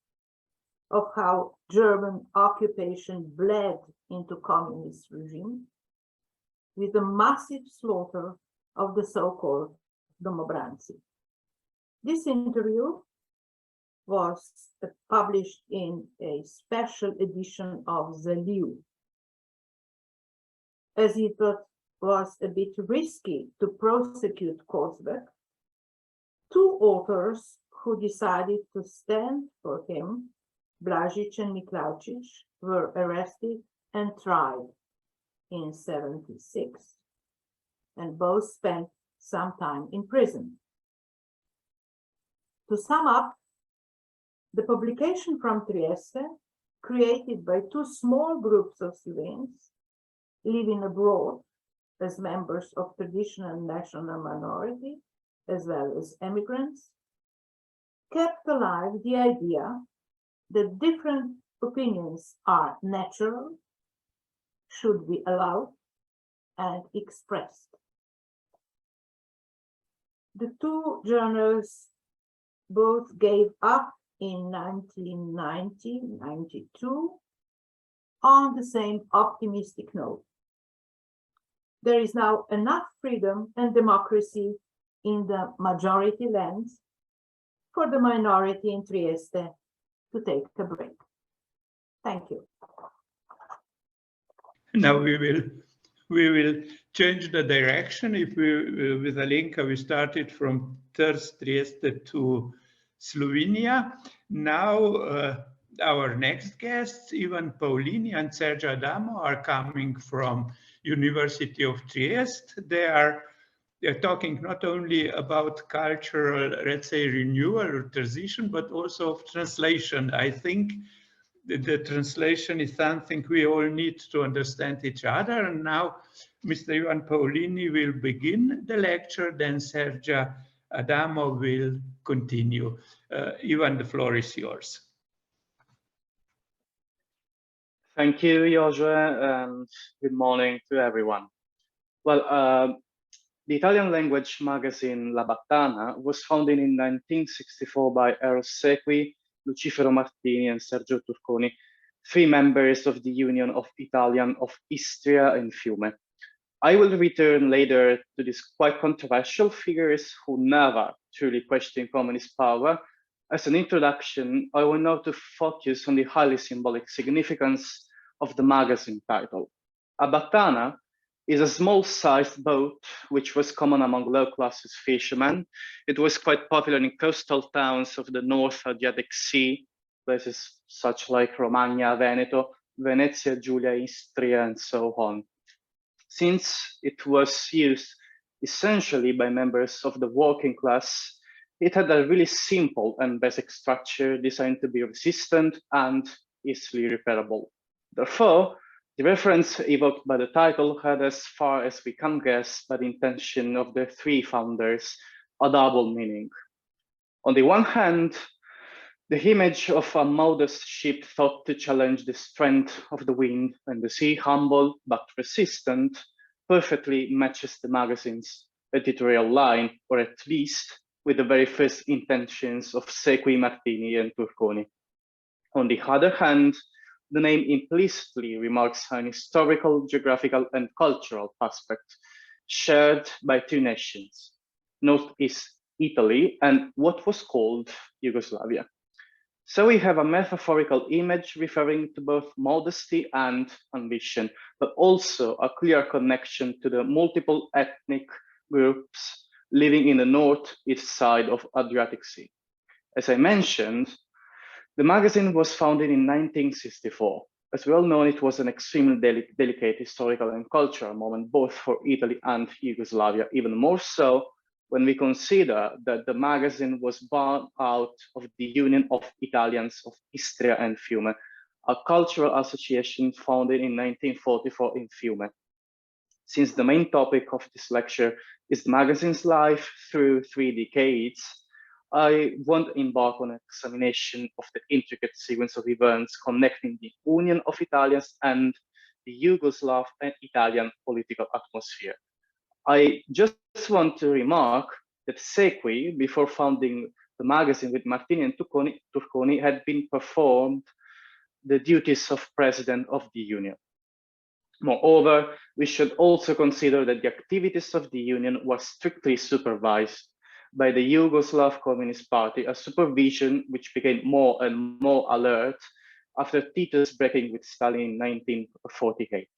of how German occupation bled into communist regime with a massive slaughter of the so-called domobranci. This interview was published in a special edition of Zaliv. As it was a bit risky to prosecute Kozbek, two authors who decided to stand for him, Blažić and Miklaučić, were arrested and tried in 1976, and both spent some time in prison. To sum up, the publication from Trieste, created by two small groups of Slovenes living abroad as members of traditional national minority, as well as emigrants, kept alive the idea that different opinions are natural, should be allowed and expressed. The two journals both gave up in 1990-92 on the same optimistic note. There is now enough freedom and democracy in the majority lands for the minority in Trieste to take a break. Thank you. Now we will change the direction. If we with Alenka we started from Trieste to Slovenia. Now our next guests, Ivan Paulini and Sergio Adamo, are coming from University of Trieste. They're talking not only about cultural, let's say, renewal or transition, but also of translation. I think the translation is something we all need to understand each other. And now Mr. Ivan Paulini will begin the lecture, then Sergio Adamo will continue. Ivan, the floor is yours. Thank you, Josue, and good morning to everyone. Well, the Italian language magazine La Battana was founded in 1964 by Eros Sequi, Lucifero Martini, and Sergio Turconi, three members of the Union of Italian of Istria and Fiume. I will return later to these quite controversial figures who never truly questioned communist power. As an introduction, I want now to focus on the highly symbolic significance of the magazine title. A battana is a small-sized boat which was common among low-classes fishermen. It was quite popular in coastal towns of the North Adriatic Sea, places such like Romagna, Veneto, Venezia, Giulia, Istria, and so on. Since it was used essentially by members of the working class, it had a really simple and basic structure designed to be resistant and easily repairable. Therefore, the reference evoked by the title had, as far as we can guess by the intention of the three founders, a double meaning. On the one hand, the image of a modest ship thought to challenge the strength of the wind and the sea, humble but resistant, perfectly matches the magazine's editorial line, or at least with the very first intentions of Sequi, Martini, and Turconi. On the other hand, the name implicitly remarks an historical, geographical, and cultural aspect shared by two nations, Northeast Italy and what was called Yugoslavia. So we have a metaphorical image referring to both modesty and ambition, but also a clear connection to the multiple ethnic groups living in the northeast side of Adriatic Sea. As I mentioned, the magazine was founded in 1964. As we all know, it was an extremely delicate historical and cultural moment, both for Italy and Yugoslavia, even more so when we consider that the magazine was born out of the Union of Italians of Istria and Fiume, a cultural association founded in 1944 in Fiume. Since the main topic of this lecture is the magazine's life through 3 decades, I won't embark on an examination of the intricate sequence of events connecting the Union of Italians and the Yugoslav and Italian political atmosphere. I just want to remark that Sequi, before founding the magazine with Martini and Turconi, had been performed the duties of president of the Union. Moreover, we should also consider that the activities of the Union were strictly supervised by the Yugoslav Communist Party, a supervision which became more and more alert after Tito's breaking with Stalin in 1948.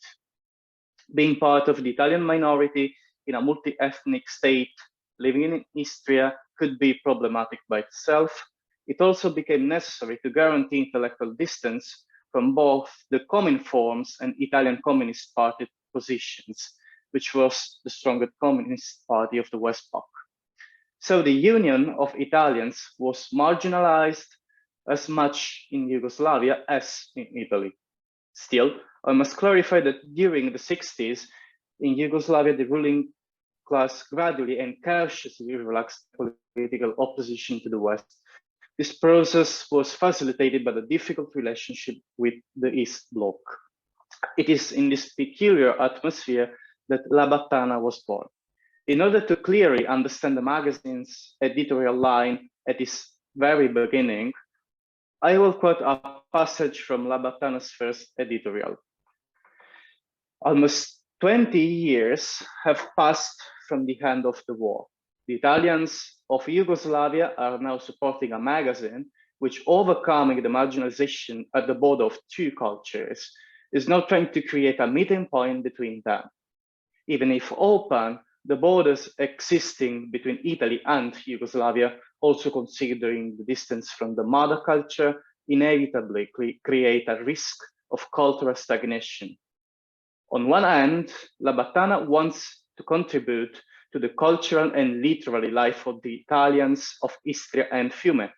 Being part of the Italian minority in a multi-ethnic state living in Istria could be problematic by itself. It also became necessary to guarantee intellectual distance from both the Cominforms and Italian Communist Party positions, which was the strongest Communist Party of the West Bloc. So the Union of Italians was marginalized as much in Yugoslavia as in Italy. Still, I must clarify that during the 60s, in Yugoslavia, the ruling class gradually and cautiously relaxed political opposition to the West. This process was facilitated by the difficult relationship with the East Bloc. It is in this peculiar atmosphere that La Battana was born. In order to clearly understand the magazine's editorial line at its very beginning, I will quote a passage from La Battana's first editorial. Almost 20 years have passed from the end of the war. The Italians of Yugoslavia are now supporting a magazine which, overcoming the marginalization at the border of two cultures, is now trying to create a meeting point between them. Even if open, the borders existing between Italy and Yugoslavia, also considering the distance from the mother culture, inevitably create a risk of cultural stagnation. On one hand, La Battana wants to contribute to the cultural and literary life of the Italians of Istria and Fiume,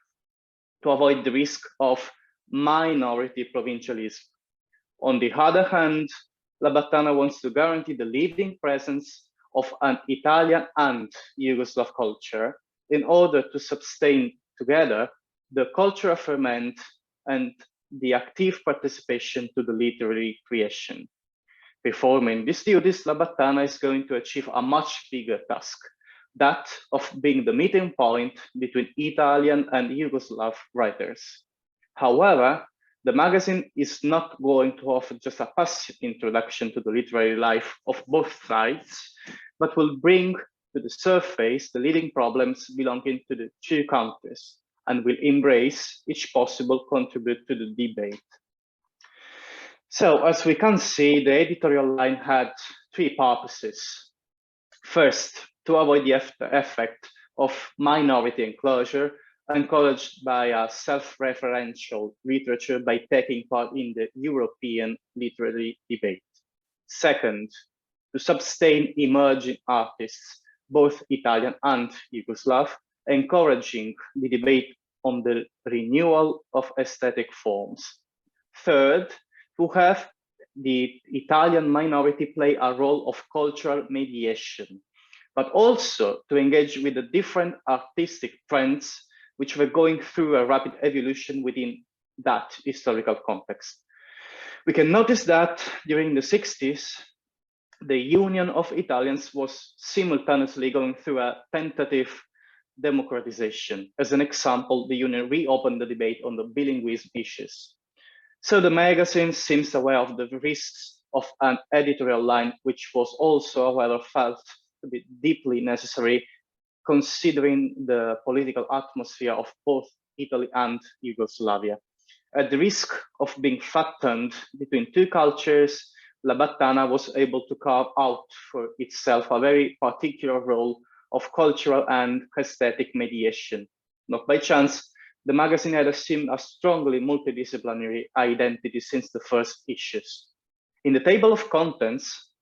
to avoid the risk of minority provincialism. On the other hand, La Battana wants to guarantee the living presence of an Italian and Yugoslav culture in order to sustain together the cultural ferment and the active participation to the literary creation. Performing these duties, La Battana is going to achieve a much bigger task, that of being the meeting point between Italian and Yugoslav writers. However, the magazine is not going to offer just a passive introduction to the literary life of both sides, but will bring to the surface the leading problems belonging to the two countries, and will embrace each possible contribute to the debate. So, as we can see, the editorial line had three purposes. First, to avoid the effect of minority enclosure, encouraged by a self-referential literature by taking part in the European literary debate. Second, to sustain emerging artists, both Italian and Yugoslav, encouraging the debate on the renewal of aesthetic forms. Third, to have the Italian minority play a role of cultural mediation, but also to engage with the different artistic trends which were going through a rapid evolution within that historical context. We can notice that during the 60s, the Union of Italians was simultaneously going through a tentative democratization. As an example, the Union reopened the debate on the bilingualism issues. So the magazine seems aware of the risks of an editorial line, which was also, however, felt to be deeply necessary, considering the political atmosphere of both Italy and Yugoslavia. At the risk of being flattened between two cultures, La Battana was able to carve out for itself a very particular role of cultural and aesthetic mediation. Not by chance, the magazine had assumed a strongly multidisciplinary identity since the first issues. In the table of contents,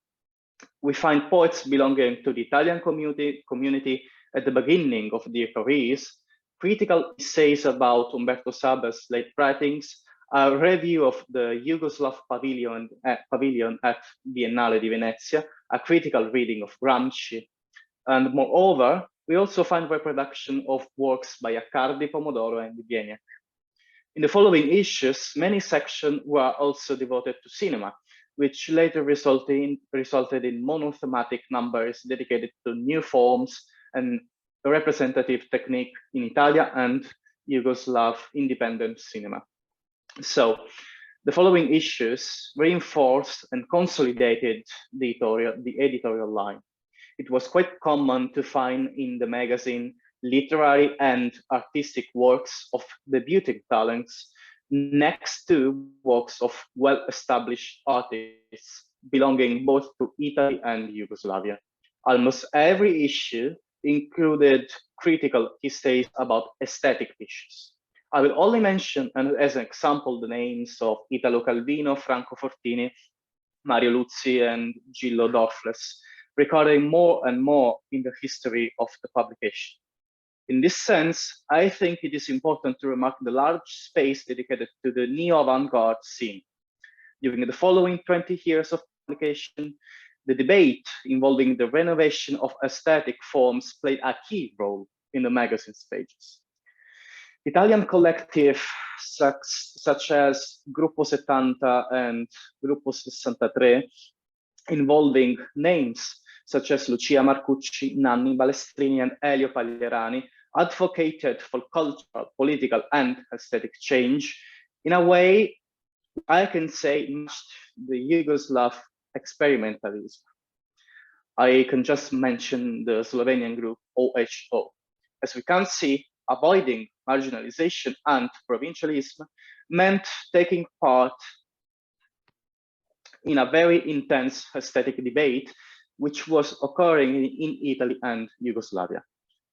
we find poets belonging to the Italian community at the beginning of their careers, critical essays about Umberto Saba's late writings, a review of the Yugoslav pavilion at Biennale di Venezia, a critical reading of Gramsci, and moreover, we also find reproduction of works by Accardi, Pomodoro, and Bieniek. In the following issues, many sections were also devoted to cinema, which later resulted in monothematic numbers dedicated to new forms and representative technique in Italian and Yugoslav independent cinema. So, the following issues reinforced and consolidated the editorial line. It was quite common to find in the magazine literary and artistic works of debuting talents next to works of well-established artists belonging both to Italy and Yugoslavia. Almost every issue included critical essays about aesthetic issues. I will only mention, as an example, the names of Italo Calvino, Franco Fortini, Mario Luzzi, and Gillo Dorfles, recording more and more in the history of the publication. In this sense, I think it is important to remark the large space dedicated to the neo-avant-garde scene. During the following 20 years of publication, The debate involving the renovation of aesthetic forms played a key role in the magazine's pages. Italian collectives such as Gruppo 70 and Gruppo 63, involving names such as Lucia Marcucci, Nanni Balestrini, and Elio Paglierani, advocated for cultural, political, and aesthetic change in a way I can say matched the Yugoslav experimentalism. I can just mention the Slovenian group OHO. As we can see, avoiding marginalization and provincialism meant taking part in a very intense aesthetic debate, which was occurring in Italy and Yugoslavia.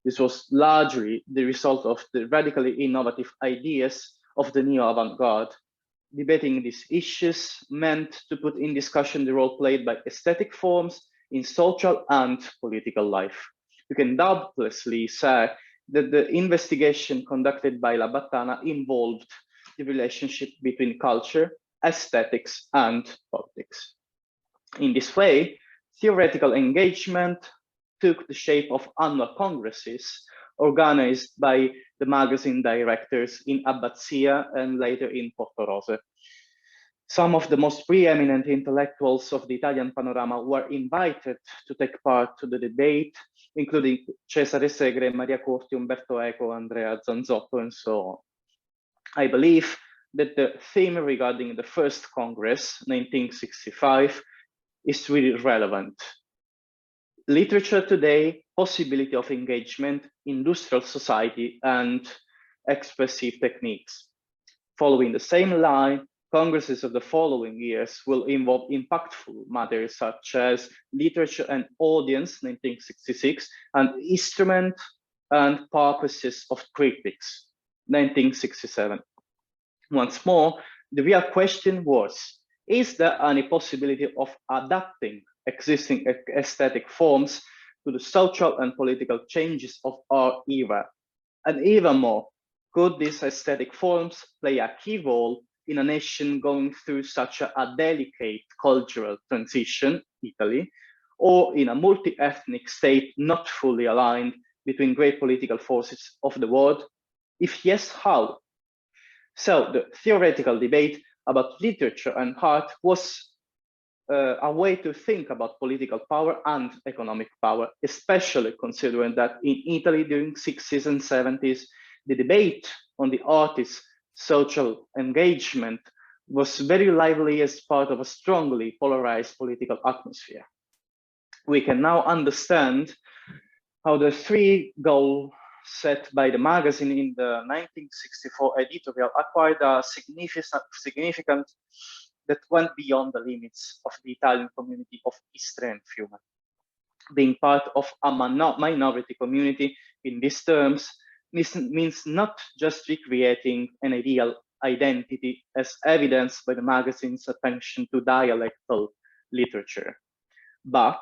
This was largely the result of the radically innovative ideas of the neo-avant-garde. Debating these issues meant to put in discussion the role played by aesthetic forms in social and political life. You can doubtlessly say that the investigation conducted by La Battana involved the relationship between culture, aesthetics, and politics. In this way, theoretical engagement took the shape of annual congresses organized by the magazine directors in Abbazia and later in Portorose. Some of the most preeminent intellectuals of the Italian panorama were invited to take part to the debate, including Cesare Segre, Maria Corti, Umberto Eco, Andrea Zanzotto, and so on. I believe that the theme regarding the first Congress, 1965, is really relevant. Literature today, possibility of engagement, industrial society, and expressive techniques. Following the same line, congresses of the following years will involve impactful matters such as literature and audience, 1966, and instrument and purposes of critics, 1967. Once more, the real question was, is there any possibility of adapting existing aesthetic forms to the social and political changes of our era? And even more, could these aesthetic forms play a key role in a nation going through such a delicate cultural transition, Italy, or in a multi-ethnic state not fully aligned between great political forces of the world? If yes, how? So the theoretical debate about literature and art was a way to think about political power and economic power, especially considering that in Italy during 60s and 70s, the debate on the artist's social engagement was very lively as part of a strongly polarized political atmosphere. We can now understand how the three goals set by the magazine in the 1964 editorial acquired a significance that went beyond the limits of the Italian community of Istria and Fiume. Being part of a minority community in these terms means not just recreating an ideal identity as evidenced by the magazine's attention to dialectal literature, but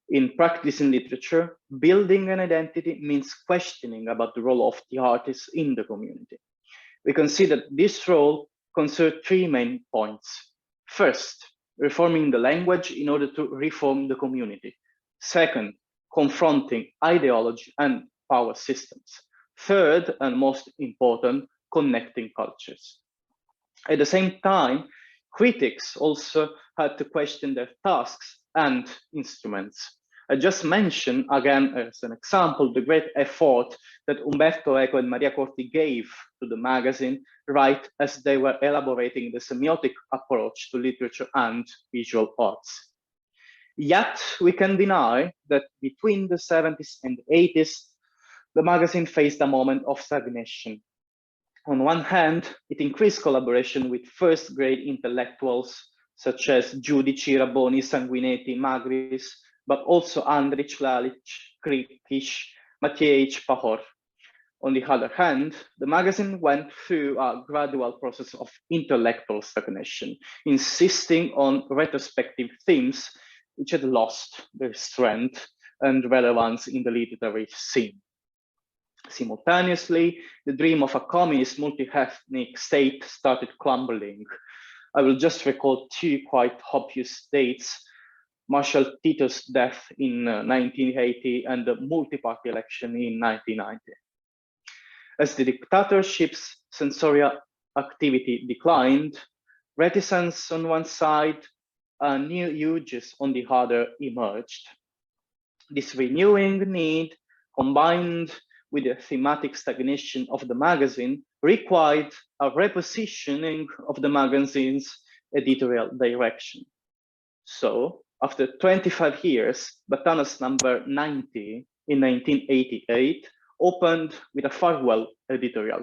in practice in literature, building an identity means questioning about the role of the artist in the community. We consider this role concerned three main points. First, reforming the language in order to reform the community. Second, confronting ideology and power systems. Third, and most important, connecting cultures. At the same time, critics also had to question their tasks and instruments. I just mentioned, again, as an example, the great effort that Umberto Eco and Maria Corti gave to the magazine right as they were elaborating the semiotic approach to literature and visual arts. Yet, we can deny that between the 70s and 80s, the magazine faced a moment of stagnation. On one hand, it increased collaboration with first-grade intellectuals such as Giudici, Rabboni, Sanguinetti, Magris, but also Andrich, Lalic, Krikic, Maciej, Pahor. On the other hand, the magazine went through a gradual process of intellectual stagnation, insisting on retrospective themes which had lost their strength and relevance in the literary scene. Simultaneously, the dream of a communist multi-ethnic state started crumbling. I will just recall two quite obvious dates. Marshal Tito's death in 1980 and the multi-party election in 1990. As the dictatorship's censorial activity declined, reticence on one side and new urges on the other emerged. This renewing need, combined with the thematic stagnation of the magazine, required a repositioning of the magazine's editorial direction. So, after 25 years, Battana's number 90 in 1988 opened with a farewell editorial.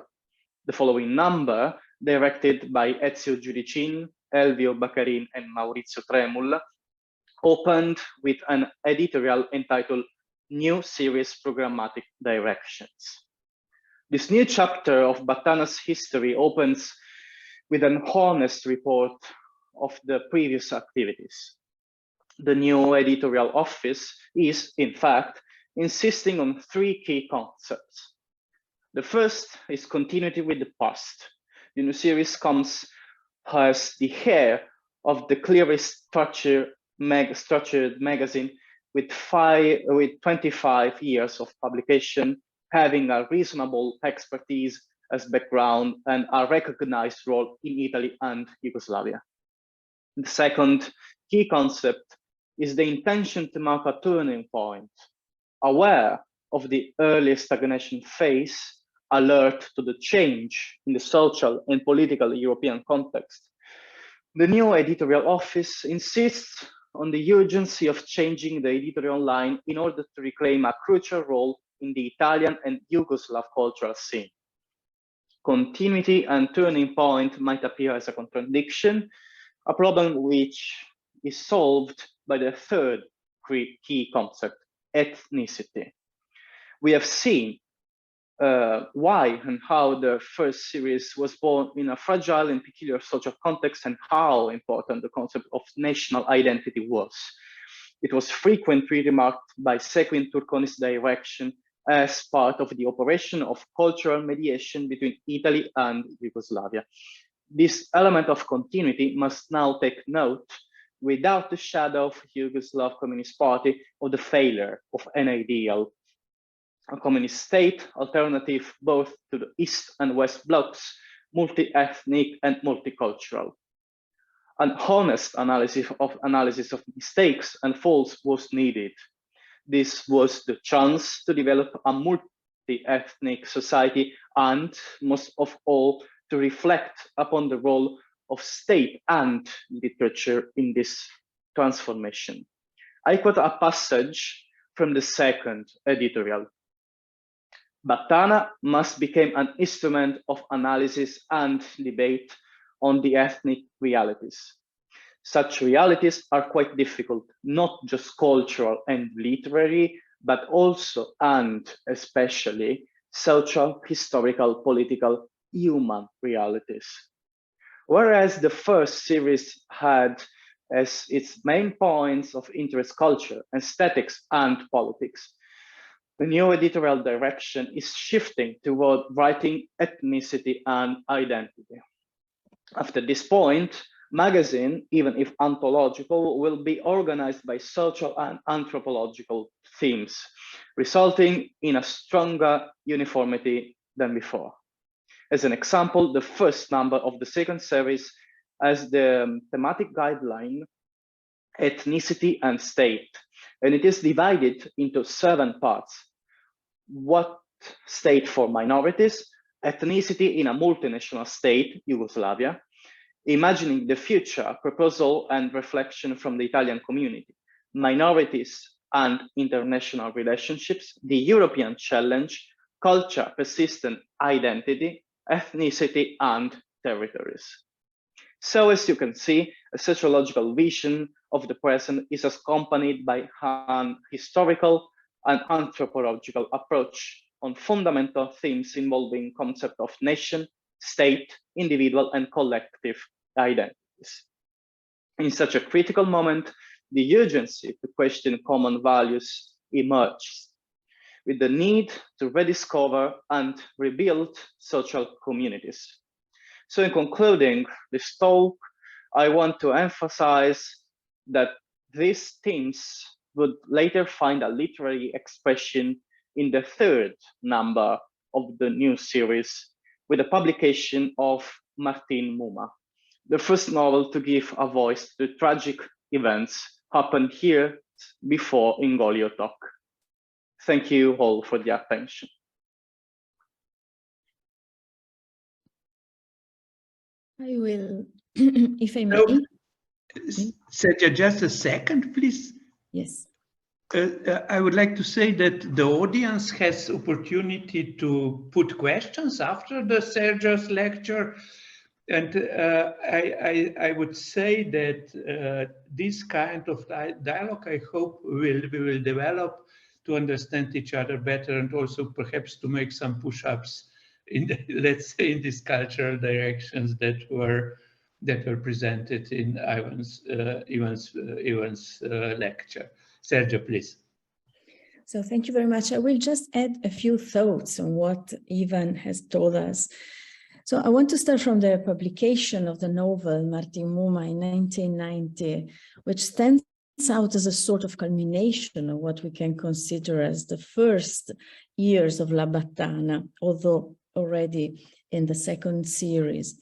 The following number, directed by Ezio Giudicin, Elvio Baccarin, and Maurizio Tremul, opened with an editorial entitled New Series Programmatic Directions. This new chapter of Battana's history opens with an honest report of the previous activities. The new editorial office is, in fact, insisting on three key concepts. The first is continuity with the past. The new series comes as the heir of the clearly structured magazine with 25 years of publication, having a reasonable expertise as background and a recognized role in Italy and Yugoslavia. The second key concept is the intention to mark a turning point, aware of the early stagnation phase, alert to the change in the social and political European context. The new editorial office insists on the urgency of changing the editorial line in order to reclaim a crucial role in the Italian and Yugoslav cultural scene. Continuity and turning point might appear as a contradiction, a problem which is solved by the third key concept, ethnicity. We have seen why and how the first series was born in a fragile and peculiar social context and how important the concept of national identity was. It was frequently remarked by Sequin Turconis direction as part of the operation of cultural mediation between Italy and Yugoslavia. This element of continuity must now take note, without the shadow of Yugoslav Communist Party, of the failure of an ideal, a communist state alternative both to the East and West blocks, multi-ethnic and multicultural. An honest analysis of mistakes and faults was needed. This was the chance to develop a multi-ethnic society and, most of all, to reflect upon the role of state and literature in this transformation. I quote a passage from the second editorial. Battana must become an instrument of analysis and debate on the ethnic realities. Such realities are quite difficult, not just cultural and literary, but also and especially social, historical, political, human realities. Whereas the first series had as its main points of interest culture, aesthetics, and politics, the new editorial direction is shifting toward writing ethnicity and identity. After this point, magazine, even if anthological, will be organized by social and anthropological themes, resulting in a stronger uniformity than before. As an example, the first number of the second series has the thematic guideline, ethnicity and state, and it is divided into 7 parts. What state for minorities, ethnicity in a multinational state, Yugoslavia, imagining the future, proposal and reflection from the Italian community, minorities and international relationships, the European challenge, culture, persistent identity, ethnicity, and territories. So as you can see, a sociological vision of the present is accompanied by an historical and anthropological approach on fundamental themes involving concept of nation, state, individual, and collective identities. In such a critical moment, the urgency to question common values emerges, with the need to rediscover and rebuild social communities. So in concluding this talk, I want to emphasize that these themes would later find a literary expression in the third number of the new series, with the publication of Martin Muma, the first novel to give a voice to the tragic events happened here before in Goliotok. Thank you all for the attention. I will, if I may. Sergio, just a second, please. Yes. I would like to say that the audience has opportunity to put questions after the Sergio's lecture. And I would say that this kind of dialogue, I hope we will develop to understand each other better, and also perhaps to make some push-ups in the, let's say, in these cultural directions that were presented in Ivan's lecture. Sergio, please. So thank you very much. I will just add a few thoughts on what Ivan has told us. So I want to start from the publication of the novel Martin Muma in 1990, which stands out as a sort of culmination of what we can consider as the first years of La Battana, although already in the second series.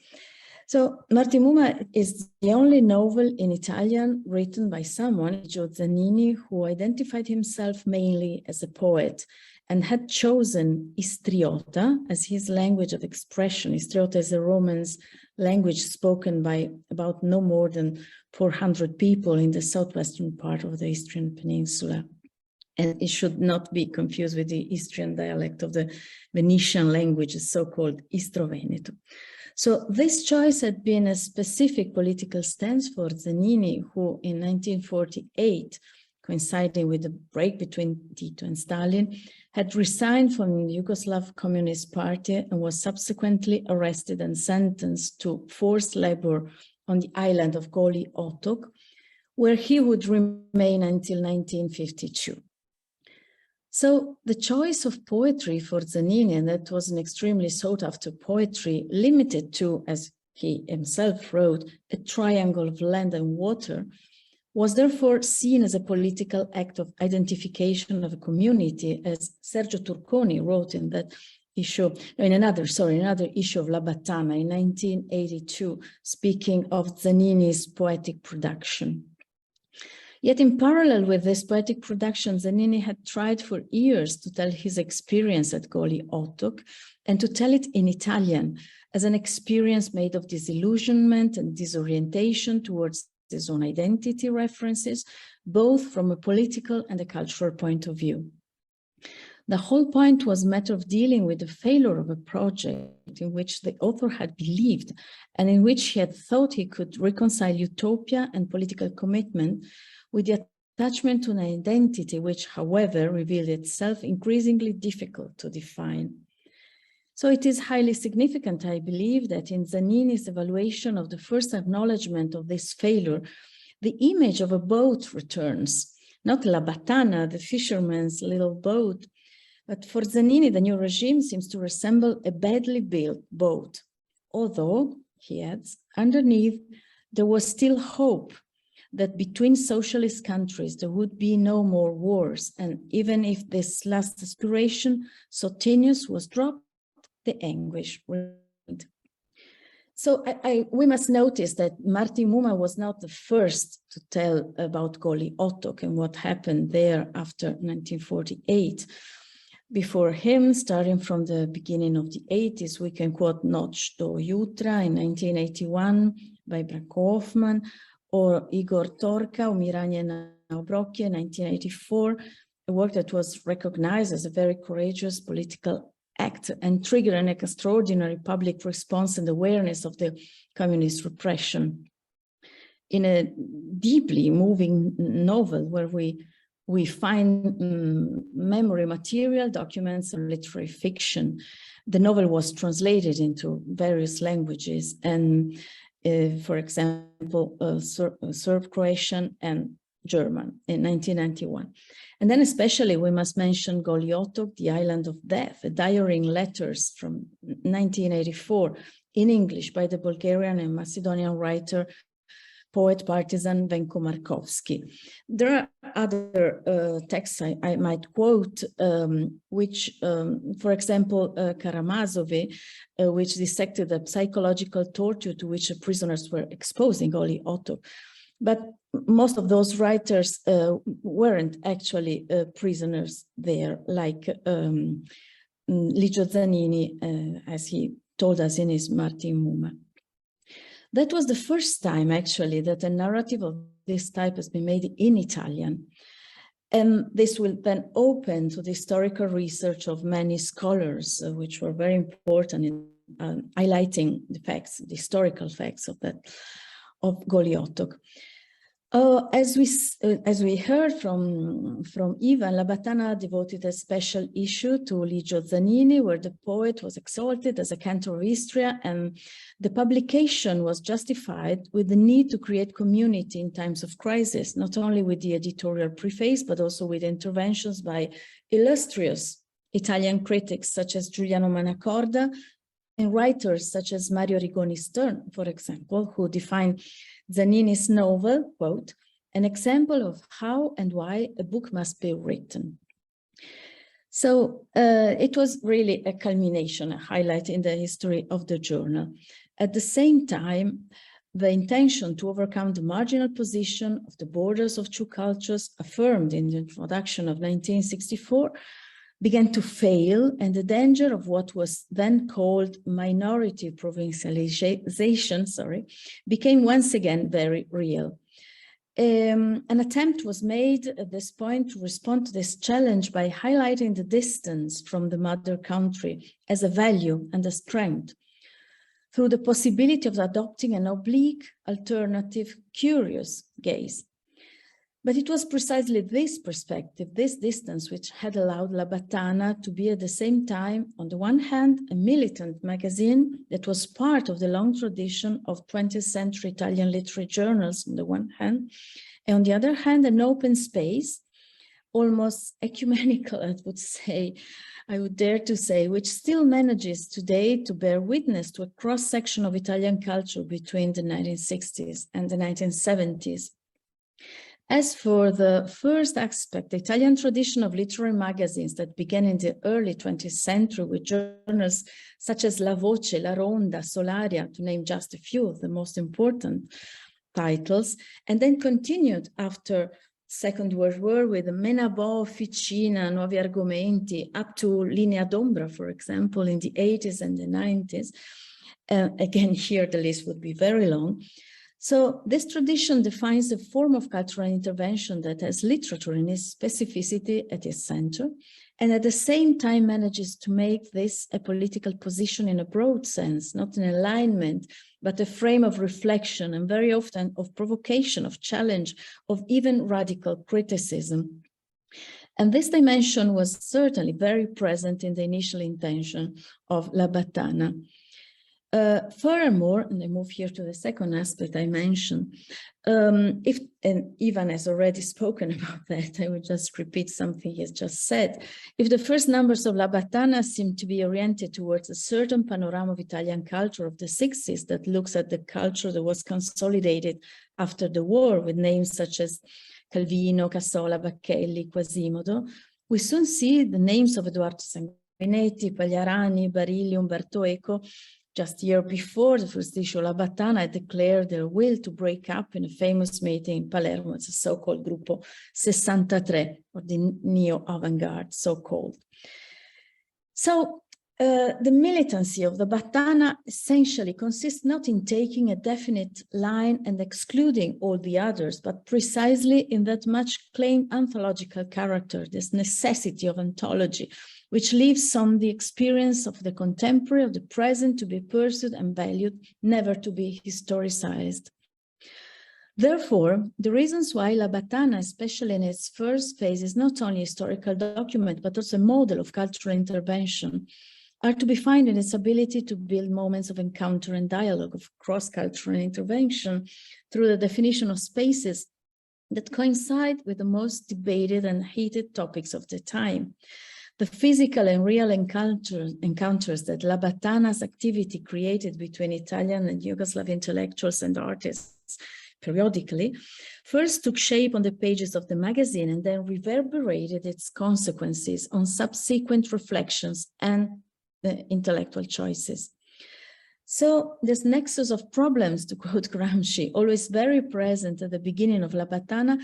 So Martin Muma is the only novel in Italian written by someone, Gio Zanini, who identified himself mainly as a poet and had chosen Istriota as his language of expression. Istriota is a Romance language spoken by about no more than 400 people in the southwestern part of the Istrian Peninsula. And it should not be confused with the Istrian dialect of the Venetian language, so-called Istro-Veneto. So this choice had been a specific political stance for Zanini, who in 1948, coinciding with the break between Tito and Stalin, had resigned from the Yugoslav Communist Party and was subsequently arrested and sentenced to forced labor on the island of Goli Otok, where he would remain until 1952. So the choice of poetry for Zanini, and that was an extremely sought after poetry, limited to, as he himself wrote, a triangle of land and water, was therefore seen as a political act of identification of a community, as Sergio Turconi wrote in that issue, in another issue of La Battana in 1982, speaking of Zanini's poetic production. Yet in parallel with this poetic production, Zanini had tried for years to tell his experience at Goli Otok and to tell it in Italian as an experience made of disillusionment and disorientation towards his own identity references, both from a political and a cultural point of view. The whole point was a matter of dealing with the failure of a project in which the author had believed and in which he had thought he could reconcile utopia and political commitment with the attachment to an identity which, however, revealed itself increasingly difficult to define. So it is highly significant, I believe, that in Zanini's evaluation of the first acknowledgement of this failure, the image of a boat returns, not La Battana, the fisherman's little boat, but for Zanini, the new regime seems to resemble a badly built boat. Although, he adds, underneath, there was still hope that between socialist countries there would be no more wars, and even if this last aspiration, so tenuous, was dropped, the anguish remained. So we must notice that Martin Muma was not the first to tell about Goli Otok and what happened there after 1948. Before him, starting from the beginning of the 80s, we can quote Noć do jutra in 1981 by Branko Hoffman, or Igor Torka, Umiranje na obroke, 1984, a work that was recognized as a very courageous political act and triggered an extraordinary public response and awareness of the communist repression. In a deeply moving novel where we find memory material, documents, and literary fiction. The novel was translated into various languages and, for example, Serb, Croatian, and German in 1991. And then especially we must mention Goli Otok, the Island of Death, a diary in letters from 1984 in English by the Bulgarian and Macedonian writer poet partisan Venko Markovsky. There are other texts I might quote, which, for example, Karamazovi, which dissected the psychological torture to which the prisoners were exposing Goli Otok. But most of those writers weren't actually prisoners there, like Licio Zanini, as he told us in his Martin Muma. That was the first time, actually, that a narrative of this type has been made in Italian. And this will then open to the historical research of many scholars, which were very important in highlighting the facts, the historical facts of Goli Otok. As we heard from Ivan, Labatana devoted a special issue to Licio Zanini, where the poet was exalted as a cantor of Istria, and the publication was justified with the need to create community in times of crisis, not only with the editorial preface, but also with interventions by illustrious Italian critics such as Giuliano Manacorda and writers such as Mario Rigoni Stern, for example, who defined Zanini's novel, quote, an example of how and why a book must be written. So it was really a culmination, a highlight in the history of the journal. At the same time, the intention to overcome the marginal position of the borders of two cultures affirmed in the introduction of 1964 began to fail, and the danger of what was then called minority provincialization, became once again very real. An attempt was made at this point to respond to this challenge by highlighting the distance from the mother country as a value and a strength, through the possibility of adopting an oblique, alternative, curious gaze. But it was precisely this perspective, this distance, which had allowed Labatana to be at the same time, on the one hand, a militant magazine that was part of the long tradition of 20th century Italian literary journals on the one hand, and on the other hand, an open space, almost ecumenical, I would dare to say, which still manages today to bear witness to a cross-section of Italian culture between the 1960s and the 1970s. As for the first aspect, the Italian tradition of literary magazines that began in the early 20th century with journals such as La Voce, La Ronda, Solaria, to name just a few of the most important titles, and then continued after Second World War with the Menabò, Ficina, Nuovi Argomenti, up to Linea d'Ombra, for example, in the 80s and the 90s. Again, here the list would be very long. So this tradition defines a form of cultural intervention that has literature in its specificity at its center, and at the same time manages to make this a political position in a broad sense, not an alignment, but a frame of reflection, and very often of provocation, of challenge, of even radical criticism. And this dimension was certainly very present in the initial intention of Labatana. Furthermore, and I move here to the second aspect I mentioned, and Ivan has already spoken about that, I will just repeat something he has just said. If the first numbers of Labatana seem to be oriented towards a certain panorama of Italian culture of the 60s that looks at the culture that was consolidated after the war with names such as Calvino, Cassola, Bacchelli, Quasimodo, we soon see the names of Edoardo Sanguinetti, Pagliarani, Barilli, Umberto Eco. Just a year before, the first issue of Labatana declared their will to break up in a famous meeting in Palermo. It's a so-called Gruppo 63, or the neo-avant-garde, so-called. So the militancy of the Batana essentially consists not in taking a definite line and excluding all the others, but precisely in that much claimed anthological character, this necessity of anthology, which lives on the experience of the contemporary, of the present, to be pursued and valued, never to be historicized. Therefore, the reasons why Labatana, especially in its first phase, is not only a historical document, but also a model of cultural intervention, are to be found in its ability to build moments of encounter and dialogue, of cross-cultural intervention, through the definition of spaces that coincide with the most debated and heated topics of the time. The physical and real encounters that Labatana's activity created between Italian and Yugoslav intellectuals and artists periodically, first took shape on the pages of the magazine and then reverberated its consequences on subsequent reflections and the intellectual choices. So this nexus of problems, to quote Gramsci, always very present at the beginning of La Battana,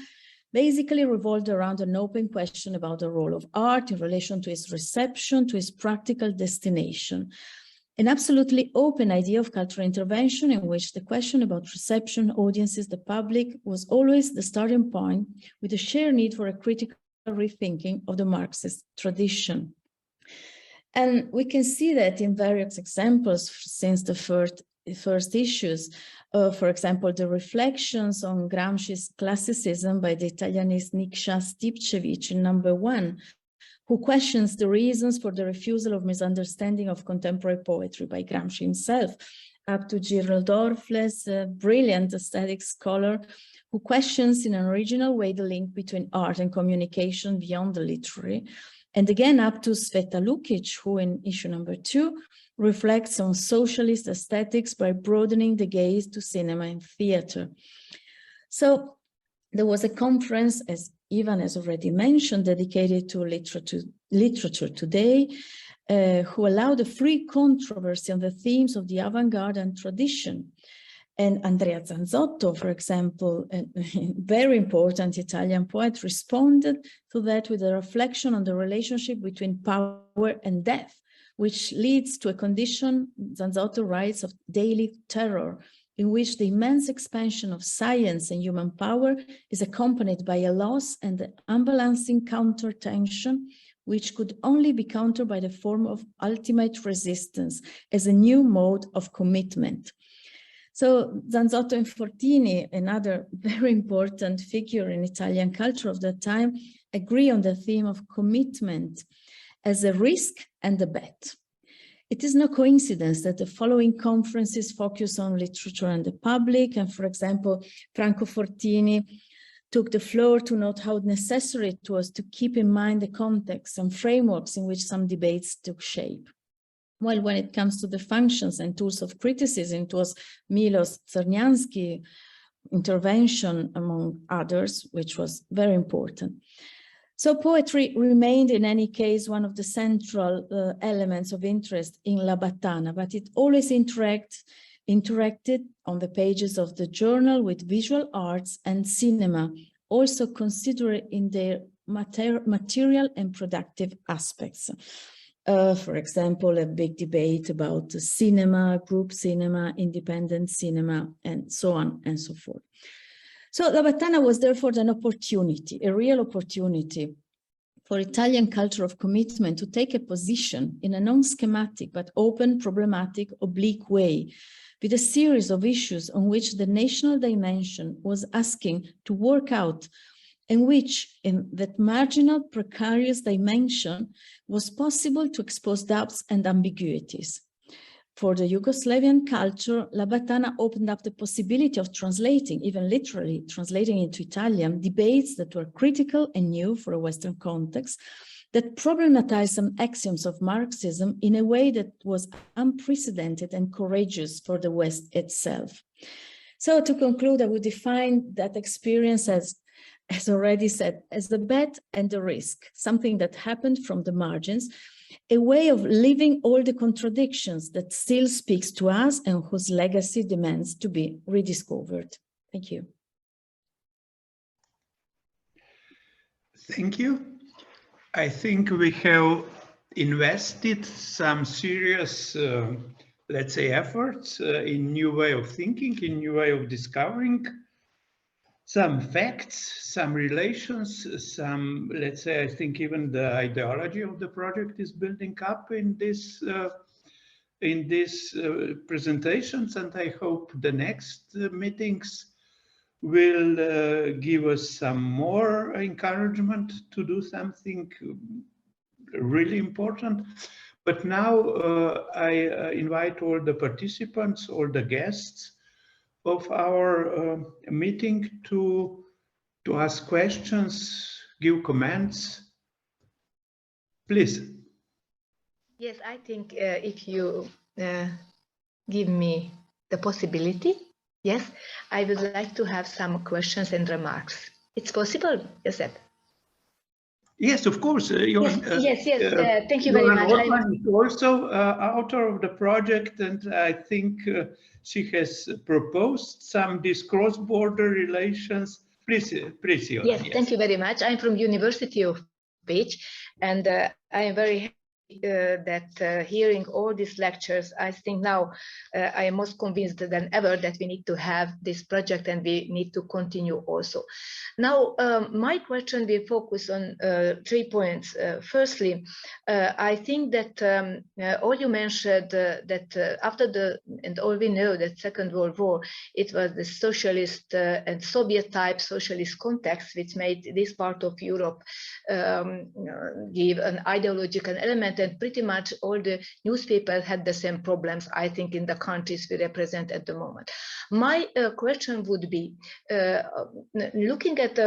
basically revolved around an open question about the role of art in relation to its reception, to its practical destination. An absolutely open idea of cultural intervention in which the question about reception, audiences, the public was always the starting point, with a shared need for a critical rethinking of the Marxist tradition. And we can see that in various examples since the first issues. For example, the reflections on Gramsci's classicism by the Italianist Nikša Stipčević in number 1, who questions the reasons for the refusal of misunderstanding of contemporary poetry by Gramsci himself, up to Gerald Orfles, a brilliant aesthetic scholar, who questions in an original way the link between art and communication beyond the literary, and again up to Sveta Lukic, who in issue number 2 reflects on socialist aesthetics by broadening the gaze to cinema and theater. So there was a conference, as Ivan has already mentioned, dedicated to literature today, who allowed a free controversy on the themes of the avant-garde and tradition. And Andrea Zanzotto, for example, a very important Italian poet, responded to that with a reflection on the relationship between power and death, which leads to a condition, Zanzotto writes, of daily terror, in which the immense expansion of science and human power is accompanied by a loss and the unbalancing counter-tension, which could only be countered by the form of ultimate resistance as a new mode of commitment. So Zanzotto and Fortini, another very important figure in Italian culture of that time, agree on the theme of commitment as a risk and a bet. It is no coincidence that the following conferences focus on literature and the public. And for example, Franco Fortini took the floor to note how necessary it was to keep in mind the context and frameworks in which some debates took shape. While when it comes to the functions and tools of criticism, it was Milos Czernianski's intervention, among others, which was very important. So poetry remained, in any case, one of the central elements of interest in La Battana, but it always interacted on the pages of the journal with visual arts and cinema, also considered in their material and productive aspects. For example, a big debate about cinema, group cinema, independent cinema, and so on and so forth. So La Battana was therefore an opportunity, a real opportunity for Italian culture of commitment to take a position in a non-schematic but open, problematic, oblique way, with a series of issues on which the national dimension was asking to work out, in which, in that marginal, precarious dimension, was possible to expose doubts and ambiguities. For the Yugoslavian culture, La Battana opened up the possibility of translating, even literally translating into Italian, debates that were critical and new for a Western context, that problematized some axioms of Marxism in a way that was unprecedented and courageous for the West itself. So to conclude, I would define that experience as already said, as the bet and the risk, something that happened from the margins, a way of living all the contradictions that still speaks to us and whose legacy demands to be rediscovered. Thank you. Thank you. I think we have invested some serious, let's say, efforts in new way of thinking, in new way of discovering some facts, some relations, some, let's say, I think even the ideology of the project is building up in this presentations, and I hope the next meetings will give us some more encouragement to do something really important. But now I invite all the participants, all the guests of our meeting to ask questions, give comments. Please. Yes, I think if you give me the possibility, Yes, I would like to have some questions and remarks. It's possible, Josep? Yes, of course. Yes. Thank you very much. Ortman is also author of the project, and I think she has proposed some these cross-border relations. Please, yes, thank you very much. I'm from University of Trieste, and I am very happy that hearing all these lectures, I think now I am most convinced than ever that we need to have this project and we need to continue also. Now, my question will focus on 3 points. Firstly, I think that all you mentioned that after and all we know that Second World War, it was the socialist and Soviet type socialist context which made this part of Europe give an ideological element, and pretty much all the newspapers had the same problems, I think, in the countries we represent at the moment. My question would be, looking at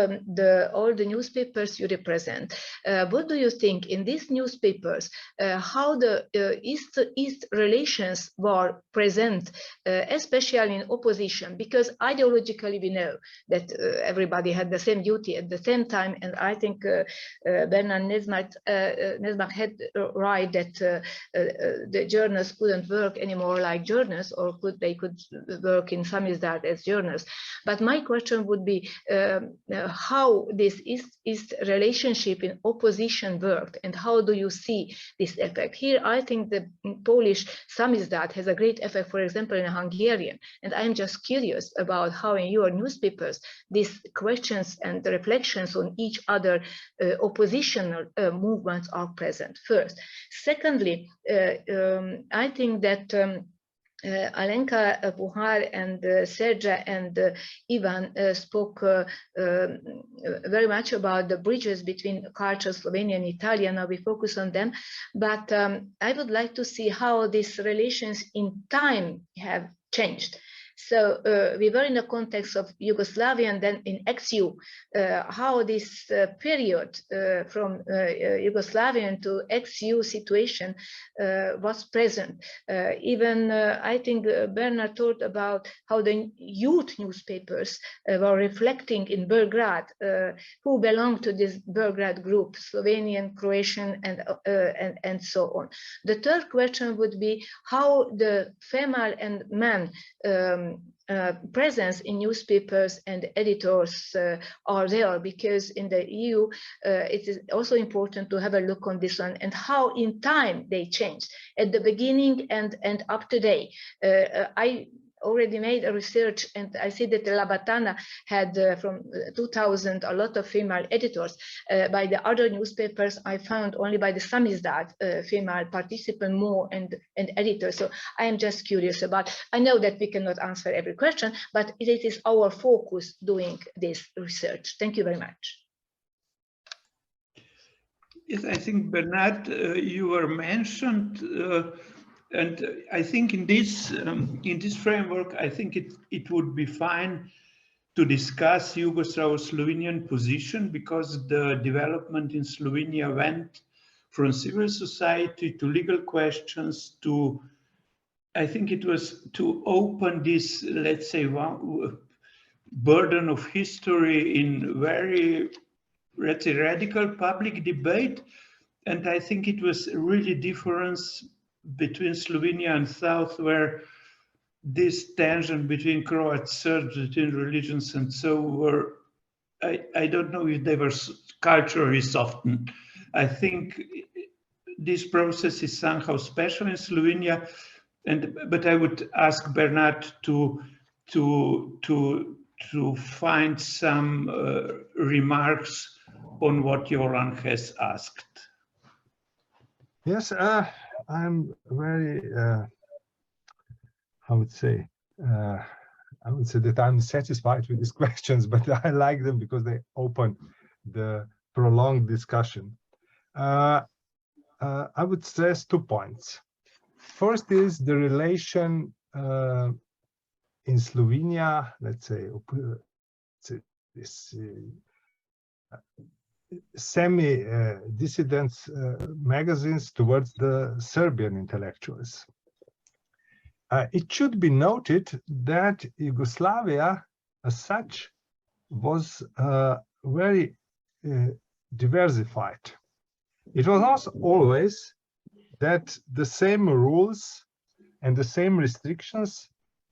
all the newspapers you represent, what do you think in these newspapers, how the East relations were present, especially in opposition? Because ideologically we know that everybody had the same duty at the same time, and I think Bernard Nežmah had right that the journalists couldn't work anymore like journalists, or they could work in samizdat as journalists. But my question would be how this East relationship in opposition worked, and how do you see this effect? Here, I think the Polish samizdat has a great effect, for example, in Hungarian, and I'm just curious about how in your newspapers these questions and reflections on each other oppositional movements are present, first. Secondly, I think that Alenka Puhar and Serja and Ivan spoke very much about the bridges between cultures, Slovenian and Italian. Now we focus on them, but I would like to see how these relations in time have changed. So we were in the context of Yugoslavia and then in ex-U, how this period from Yugoslavian to ex-U situation was present. Even I think Bernard talked about how the youth newspapers were reflecting in Belgrade, who belonged to this Belgrade group, Slovenian, Croatian, and so on. The third question would be how the female and men presence in newspapers and editors are there, because in the EU it is also important to have a look on this one and how in time they changed at the beginning and up to date. I already made a research, and I see that Ljubljana had from 2000 a lot of female editors. By the other newspapers, I found only by the samizdat female participant more and editors. So I am just curious about. I know that we cannot answer every question, but it is our focus doing this research. Thank you very much. Yes, I think Bernard, you were mentioned. And I think in this framework, I think it would be fine to discuss Yugoslav-Slovenian position, because the development in Slovenia went from civil society to legal questions to, I think it was to open this, let's say, burden of history in very, let's say, radical public debate. And I think it was really difference between Slovenia and South, where this tension between Croats, Serbs, between religions and so were, I don't know if they were culturally softened. I think this process is somehow special in Slovenia, but I would ask Bernard to find some remarks on what Joran has asked. Yes, I'm very, I would say that I'm satisfied with these questions, but I like them because they open the prolonged discussion. I would stress 2 points. First is the relation in Slovenia, let's say, this semi-dissident magazines towards the Serbian intellectuals. It should be noted that Yugoslavia, as such, was very diversified. It was not always that the same rules and the same restrictions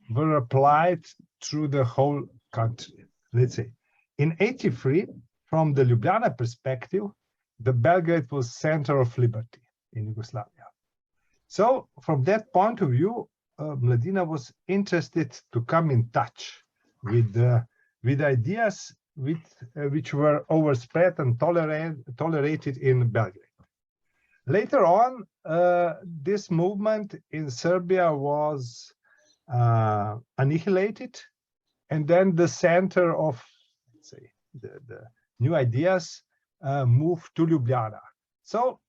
were applied through the whole country. Let's say, in '83, from the Ljubljana perspective, the Belgrade was center of liberty in Yugoslavia. So from that point of view, Mladina was interested to come in touch with ideas which were overspread and tolerated in Belgrade. Later on, this movement in Serbia was annihilated, and then the center of, let's say, the new ideas moved to Ljubljana. So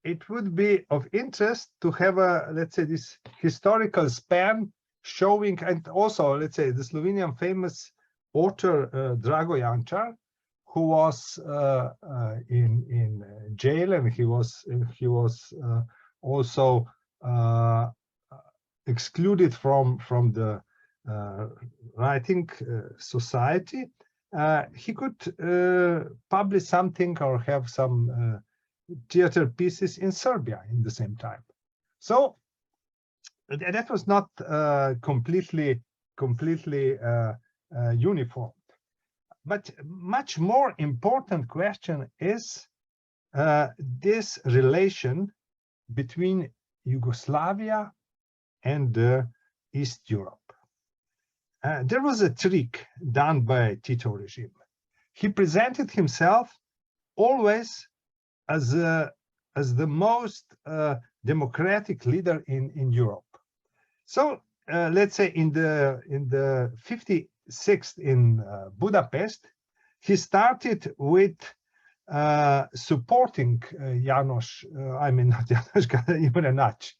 it would be of interest to have a, let's say, this historical span showing, and also, let's say, the Slovenian famous author Drago Jančar, who was in jail, and he was also excluded from the writing society. He could publish something or have some theater pieces in Serbia in the same time. So that was not completely uniform. But much more important question is this relation between Yugoslavia and East Europe. There was a trick done by Tito regime. He presented himself always as the most democratic leader in Europe. So let's say in the 56th in Budapest, he started with supporting János, not János, Imre Nagy.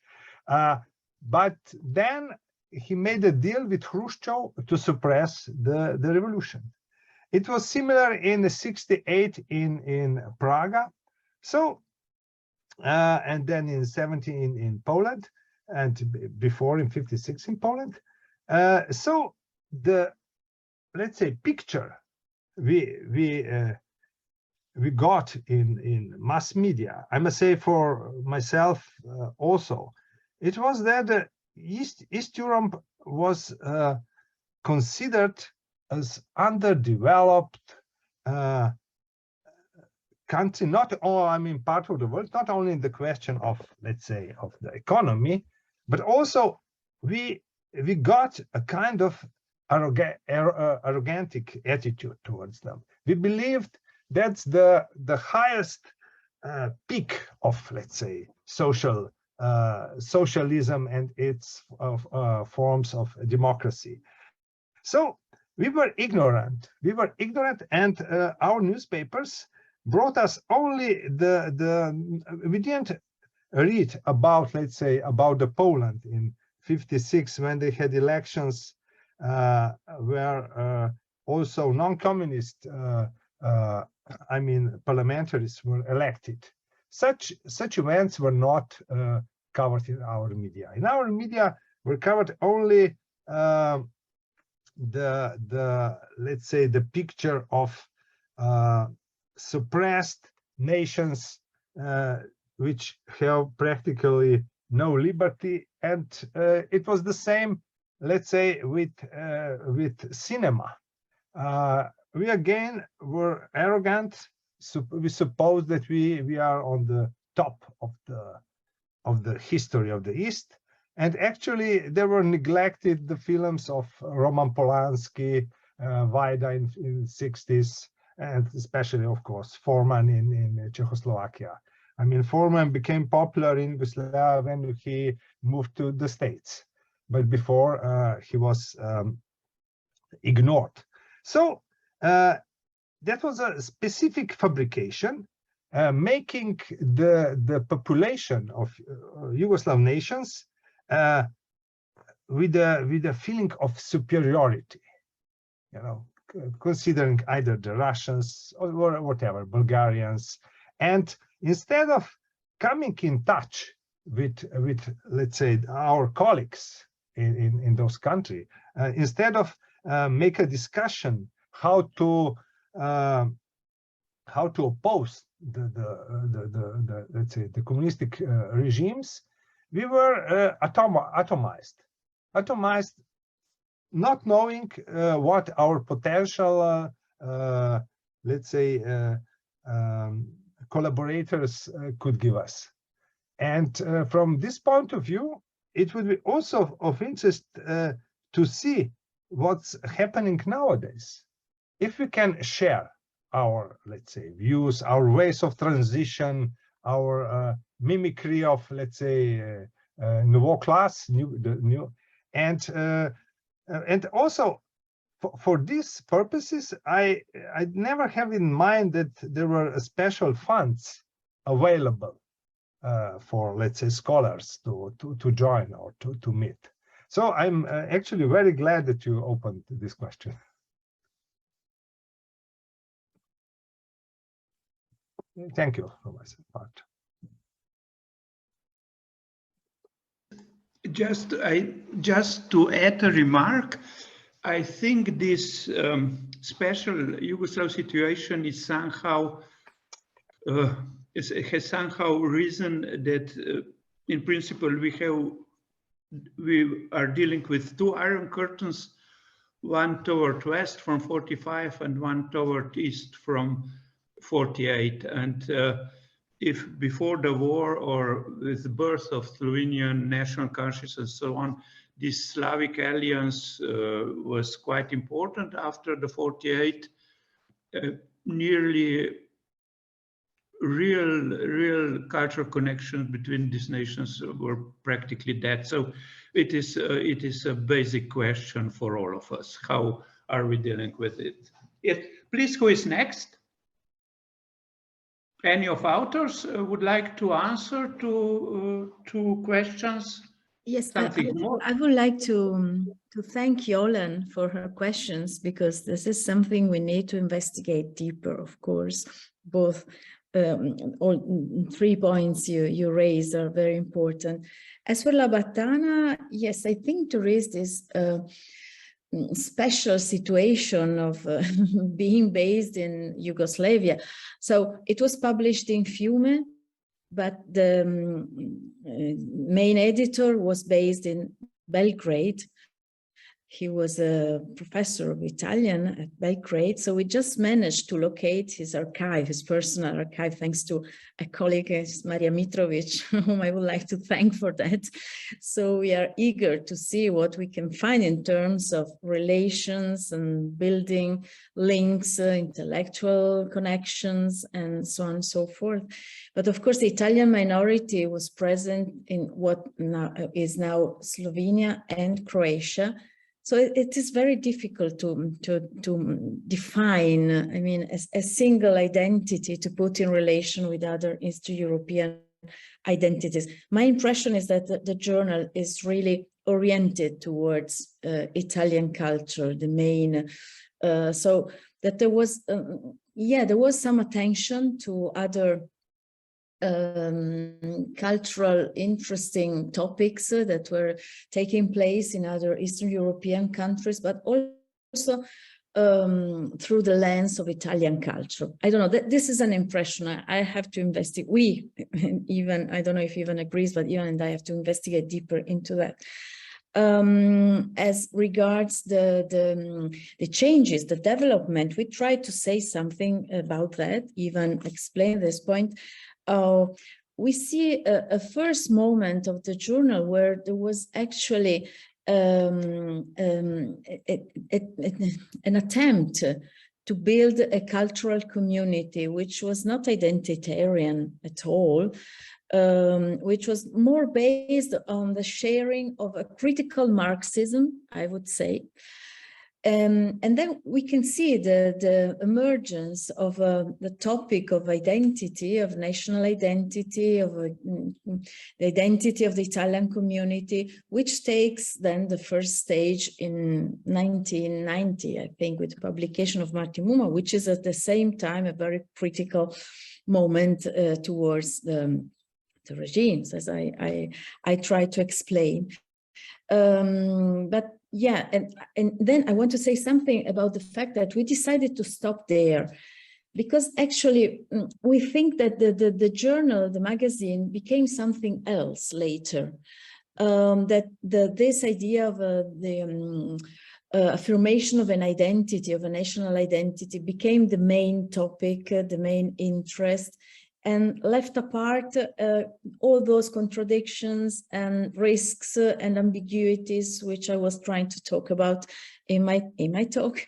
But then he made a deal with Khrushchev to suppress the revolution. It was similar in '68 in Prague. So, and then in '70 in Poland, and before in '56 in Poland. So the, let's say, picture we got in mass media, I must say for myself also, it was that East Europe was considered as underdeveloped country, not all, part of the world, not only in the question of, let's say, of the economy, but also we got a kind of arrogant attitude towards them. We believed that's the highest peak of, let's say, socialism and its forms of democracy. So we were ignorant. And our newspapers brought us only we didn't read about, let's say, about the Poland in '56 when they had elections where also non-communist parliamentaries were elected. Such events were not covered in our media. In our media were covered only let's say, the picture of suppressed nations which have practically no liberty, and it was the same, let's say, with cinema. We again were arrogant. We suppose that we are on the top of the history of the East, and actually there were neglected the films of Roman Polanski, Vajda in '60s, and especially, of course, Foreman in Czechoslovakia. Foreman became popular in Yugoslavia when he moved to the States, but before he was ignored. So that was a specific fabrication, making the population of Yugoslav nations with a feeling of superiority, considering either the Russians or whatever, Bulgarians. And instead of coming in touch let's say our colleagues in those countries, instead of make a discussion how to oppose the let's say the communistic regimes, we were atomized, not knowing what our potential let's say collaborators could give us. And from this point of view, it would be also of interest to see what's happening nowadays. If we can share our, let's say, views, our ways of transition, our mimicry of, let's say, nouveau class, and also for these purposes, I never have in mind that there were special funds available for, let's say, scholars to join or to meet. So I'm actually very glad that you opened this question. Thank you for my part. Just to add a remark, I think this special Yugoslav situation is somehow has somehow risen that in principle we are dealing with two iron curtains, one toward west from 45 and one toward east from 48. And if before the war or with the birth of Slovenian national consciousness and so on, this Slavic alliance was quite important. After the 48, nearly real cultural connections between these nations were practically dead. So it is a basic question for all of us. How are we dealing with it? Please, who is next? Any of authors would like to answer to questions? Yes, I would like to thank Yolen for her questions, because this is something we need to investigate deeper, of course. Both all 3 points you raised are very important. As for Labatana, yes, I think there is this special situation of being based in Yugoslavia. So it was published in Fiume, but the main editor was based in Belgrade. He was a professor of Italian at Belgrade. So we just managed to locate his archive, his personal archive, thanks to a colleague, Maria Mitrovic, whom I would like to thank for that. So we are eager to see what we can find in terms of relations and building links, intellectual connections, and so on and so forth. But of course, the Italian minority was present in what is now Slovenia and Croatia. So it is very difficult to define, I mean, a single identity to put in relation with other Eastern European identities. My impression is that the journal is really oriented towards Italian culture, the main, so that there was, there was some attention to other cultural interesting topics that were taking place in other Eastern European countries, but also through the lens of Italian culture. I don't know, this is an impression I have to investigate. We, even, I don't know if Ivan agrees, but Ivan and I have to investigate deeper into that. As regards the changes, the development, we tried to say something about that, even explain this point. We see a first moment of the journal where there was actually an attempt to build a cultural community which was not identitarian at all, which was more based on the sharing of a critical Marxism, I would say. And then we can see the emergence of the topic of identity, of national identity, of the identity of the Italian community, which takes then the first stage in 1990, I think, with the publication of Martin Muma, which is at the same time a very critical moment towards the the regimes, as I try to explain. But yeah, and then I want to say something about the fact that we decided to stop there, because actually we think that the journal, the magazine, became something else later. That this idea of the affirmation of an identity, of a national identity, became the main topic, the main interest, and left apart all those contradictions and risks and ambiguities which I was trying to talk about in my talk,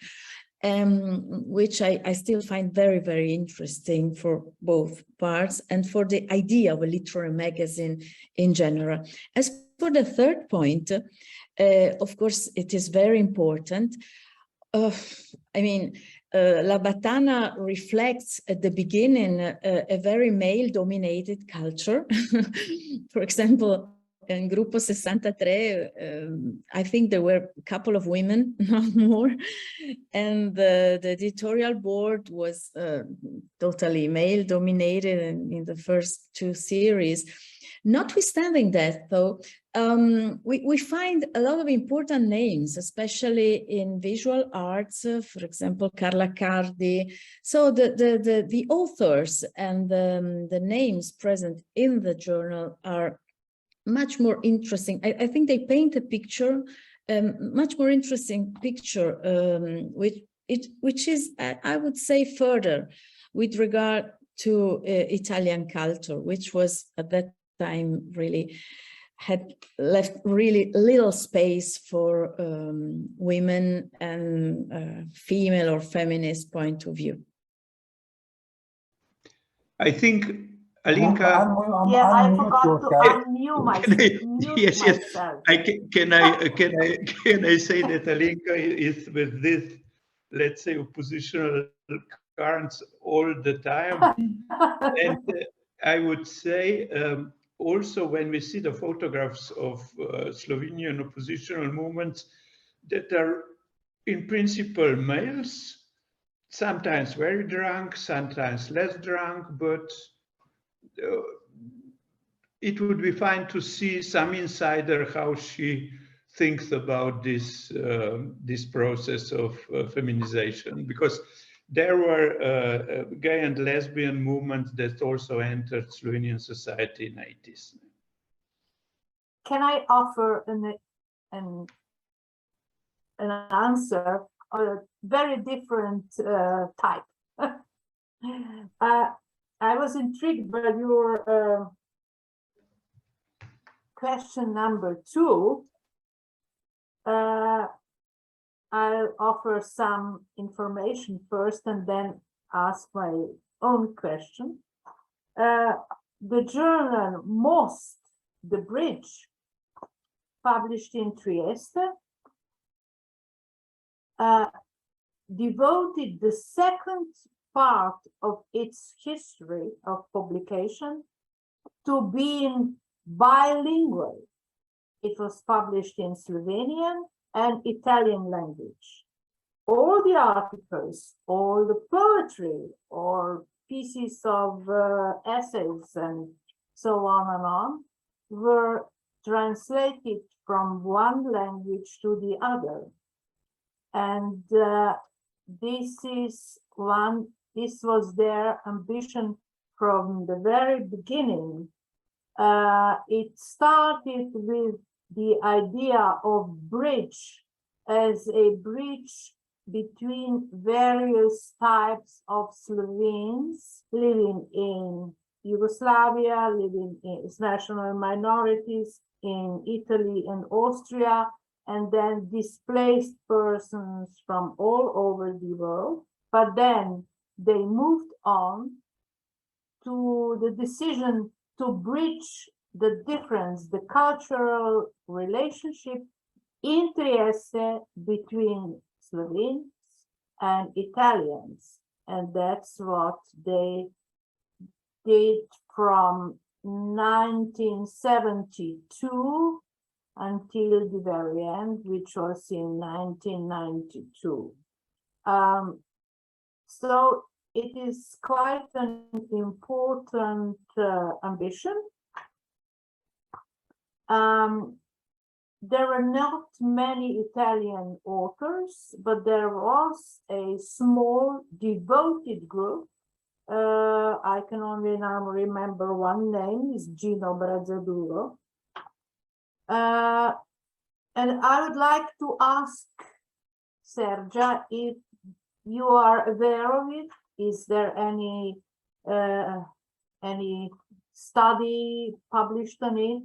which I still find very, very interesting for both parts and for the idea of a literary magazine in general. As for the third point, of course, it is very important. I mean, Labatana reflects at the beginning a very male-dominated culture. For example, in Gruppo 63, I think there were a couple of women, not more, and the editorial board was totally male-dominated in the first two series. Notwithstanding that, though, we find a lot of important names, especially in visual arts, for example, Carla Cardi. So the authors and the names present in the journal are much more interesting. I think they paint a picture, much more interesting picture, which is, I would say, further with regard to Italian culture, which was at that time really had left really little space for women and female or feminist point of view. I think, Alenka. I forgot to unmute myself. Yes. Can I say that Alenka is with this, let's say, oppositional currents all the time? And I would say also when we see the photographs of Slovenian oppositional movements that are in principle males, sometimes very drunk, sometimes less drunk, but it would be fine to see some insider how she thinks about this this process of feminization, because there were gay and lesbian movements that also entered Slovenian society in the 80s. Can I offer an answer on a very different type? I was intrigued by your question number 2. I'll offer some information first and then ask my own question. The journal Most, the Bridge, published in Trieste, devoted the second part of its history of publication to being bilingual. It was published in Slovenian and Italian language. All the articles, all the poetry, or pieces of essays and so on, were translated from one language to the other. And this was their ambition from the very beginning. It started with the idea of bridge as a bridge between various types of Slovenes living in Yugoslavia, living as national minorities in Italy and Austria, and then displaced persons from all over the world. But then they moved on to the decision to bridge the difference, the cultural relationship in Trieste between Slovenes and Italians. And that's what they did from 1972 until the very end, which was in 1992. So it is quite an important ambition. There are not many Italian authors, but there was a small devoted group. I can only now remember one name, is Gino Brazzaduro. And I would like to ask Sergia if you are aware of it. Is there any study published on it?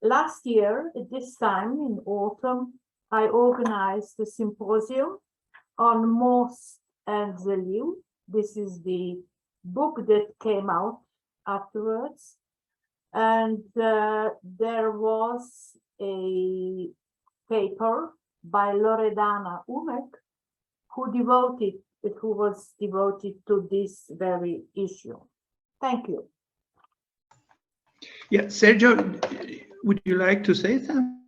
Last year, at this time in autumn, I organized a symposium on Most and the Liu. This is the book that came out afterwards. And there was a paper by Loredana Umek who was devoted to this very issue. Thank you. Yeah, Sergio, would you like to say something?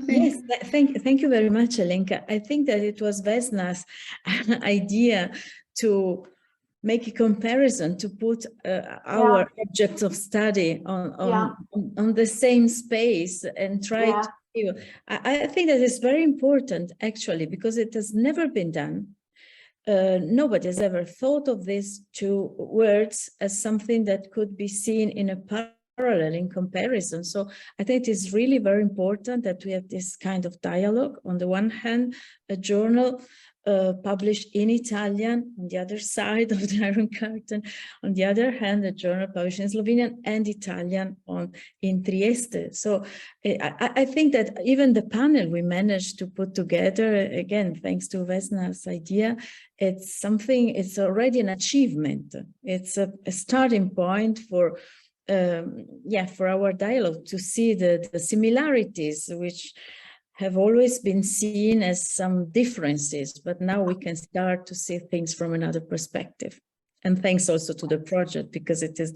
Yes, thank you very much, Alenka. I think that it was Vesna's idea to make a comparison, to put our objects of study on the same space and try to. I think that is very important, actually, because it has never been done. Nobody has ever thought of these two words as something that could be seen in a parallel, in comparison. So I think it is really very important that we have this kind of dialogue. On the one hand, a journal published in Italian on the other side of the Iron Curtain. On the other hand, a journal published in Slovenian and Italian in Trieste. So I think that even the panel we managed to put together, again, thanks to Vesna's idea, it's something, it's already an achievement. It's a starting point for our dialogue, to see the similarities, which have always been seen as some differences, but now we can start to see things from another perspective. And thanks also to the project, because it is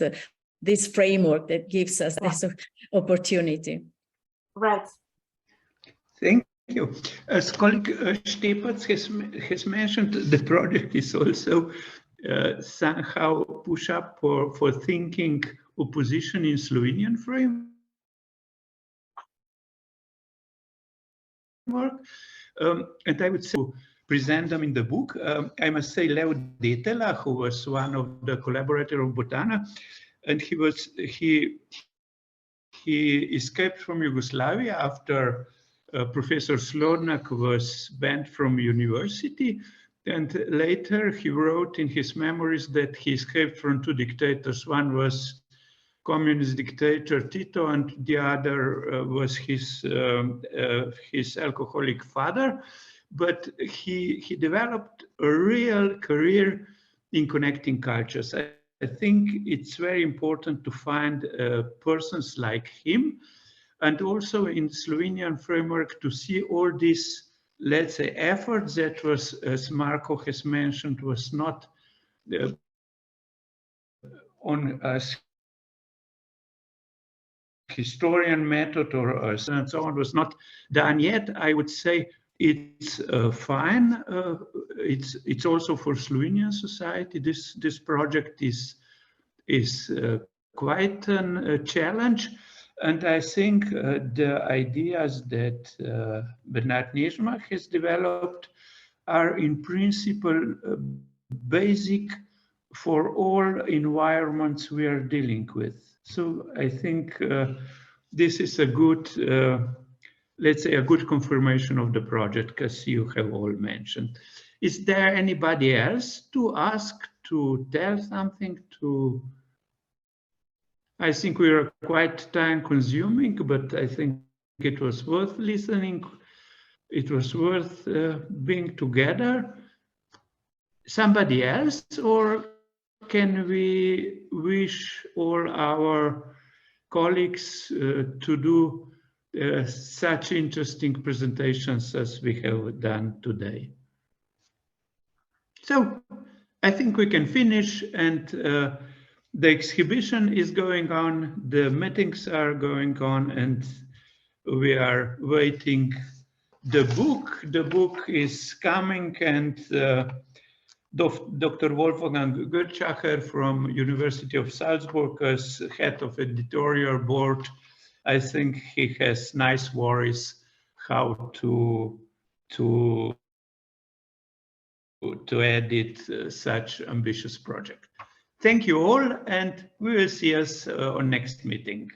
this framework that gives us this opportunity. Right. Thank you. As colleague Štepec has mentioned, the project is also somehow push up for thinking opposition in Slovenian framework. And I would say to present them in the book. I must say Leo Detela, who was one of the collaborators of Botana, and he escaped from Yugoslavia after Professor Slodnak was banned from university, and later he wrote in his memories that he escaped from two dictators. One was communist dictator Tito, and the other was his alcoholic father. But he developed a real career in connecting cultures. I think it's very important to find persons like him, and also in Slovenian framework to see all these, let's say, efforts that was, as Marko has mentioned, was not on us historian method or and so on, was not done yet. I would say it's fine. It's also for Slovenian society. This project is quite a challenge, and I think the ideas that Bernard Nežmah has developed are in principle basic for all environments we are dealing with. So I think this is a good, let's say, a good confirmation of the project, as you have all mentioned. Is there anybody else to ask, to tell something? I think we are quite time consuming, but I think it was worth listening. It was worth being together. Somebody else, or can we wish all our colleagues to do such interesting presentations as we have done today? So I think we can finish, and the exhibition is going on, the meetings are going on, and we are waiting the book. The book is coming, and Dr. Wolfgang Götschacher from University of Salzburg as head of editorial board I think he has nice worries how to edit such ambitious project. Thank you all, and we will see us on next meeting.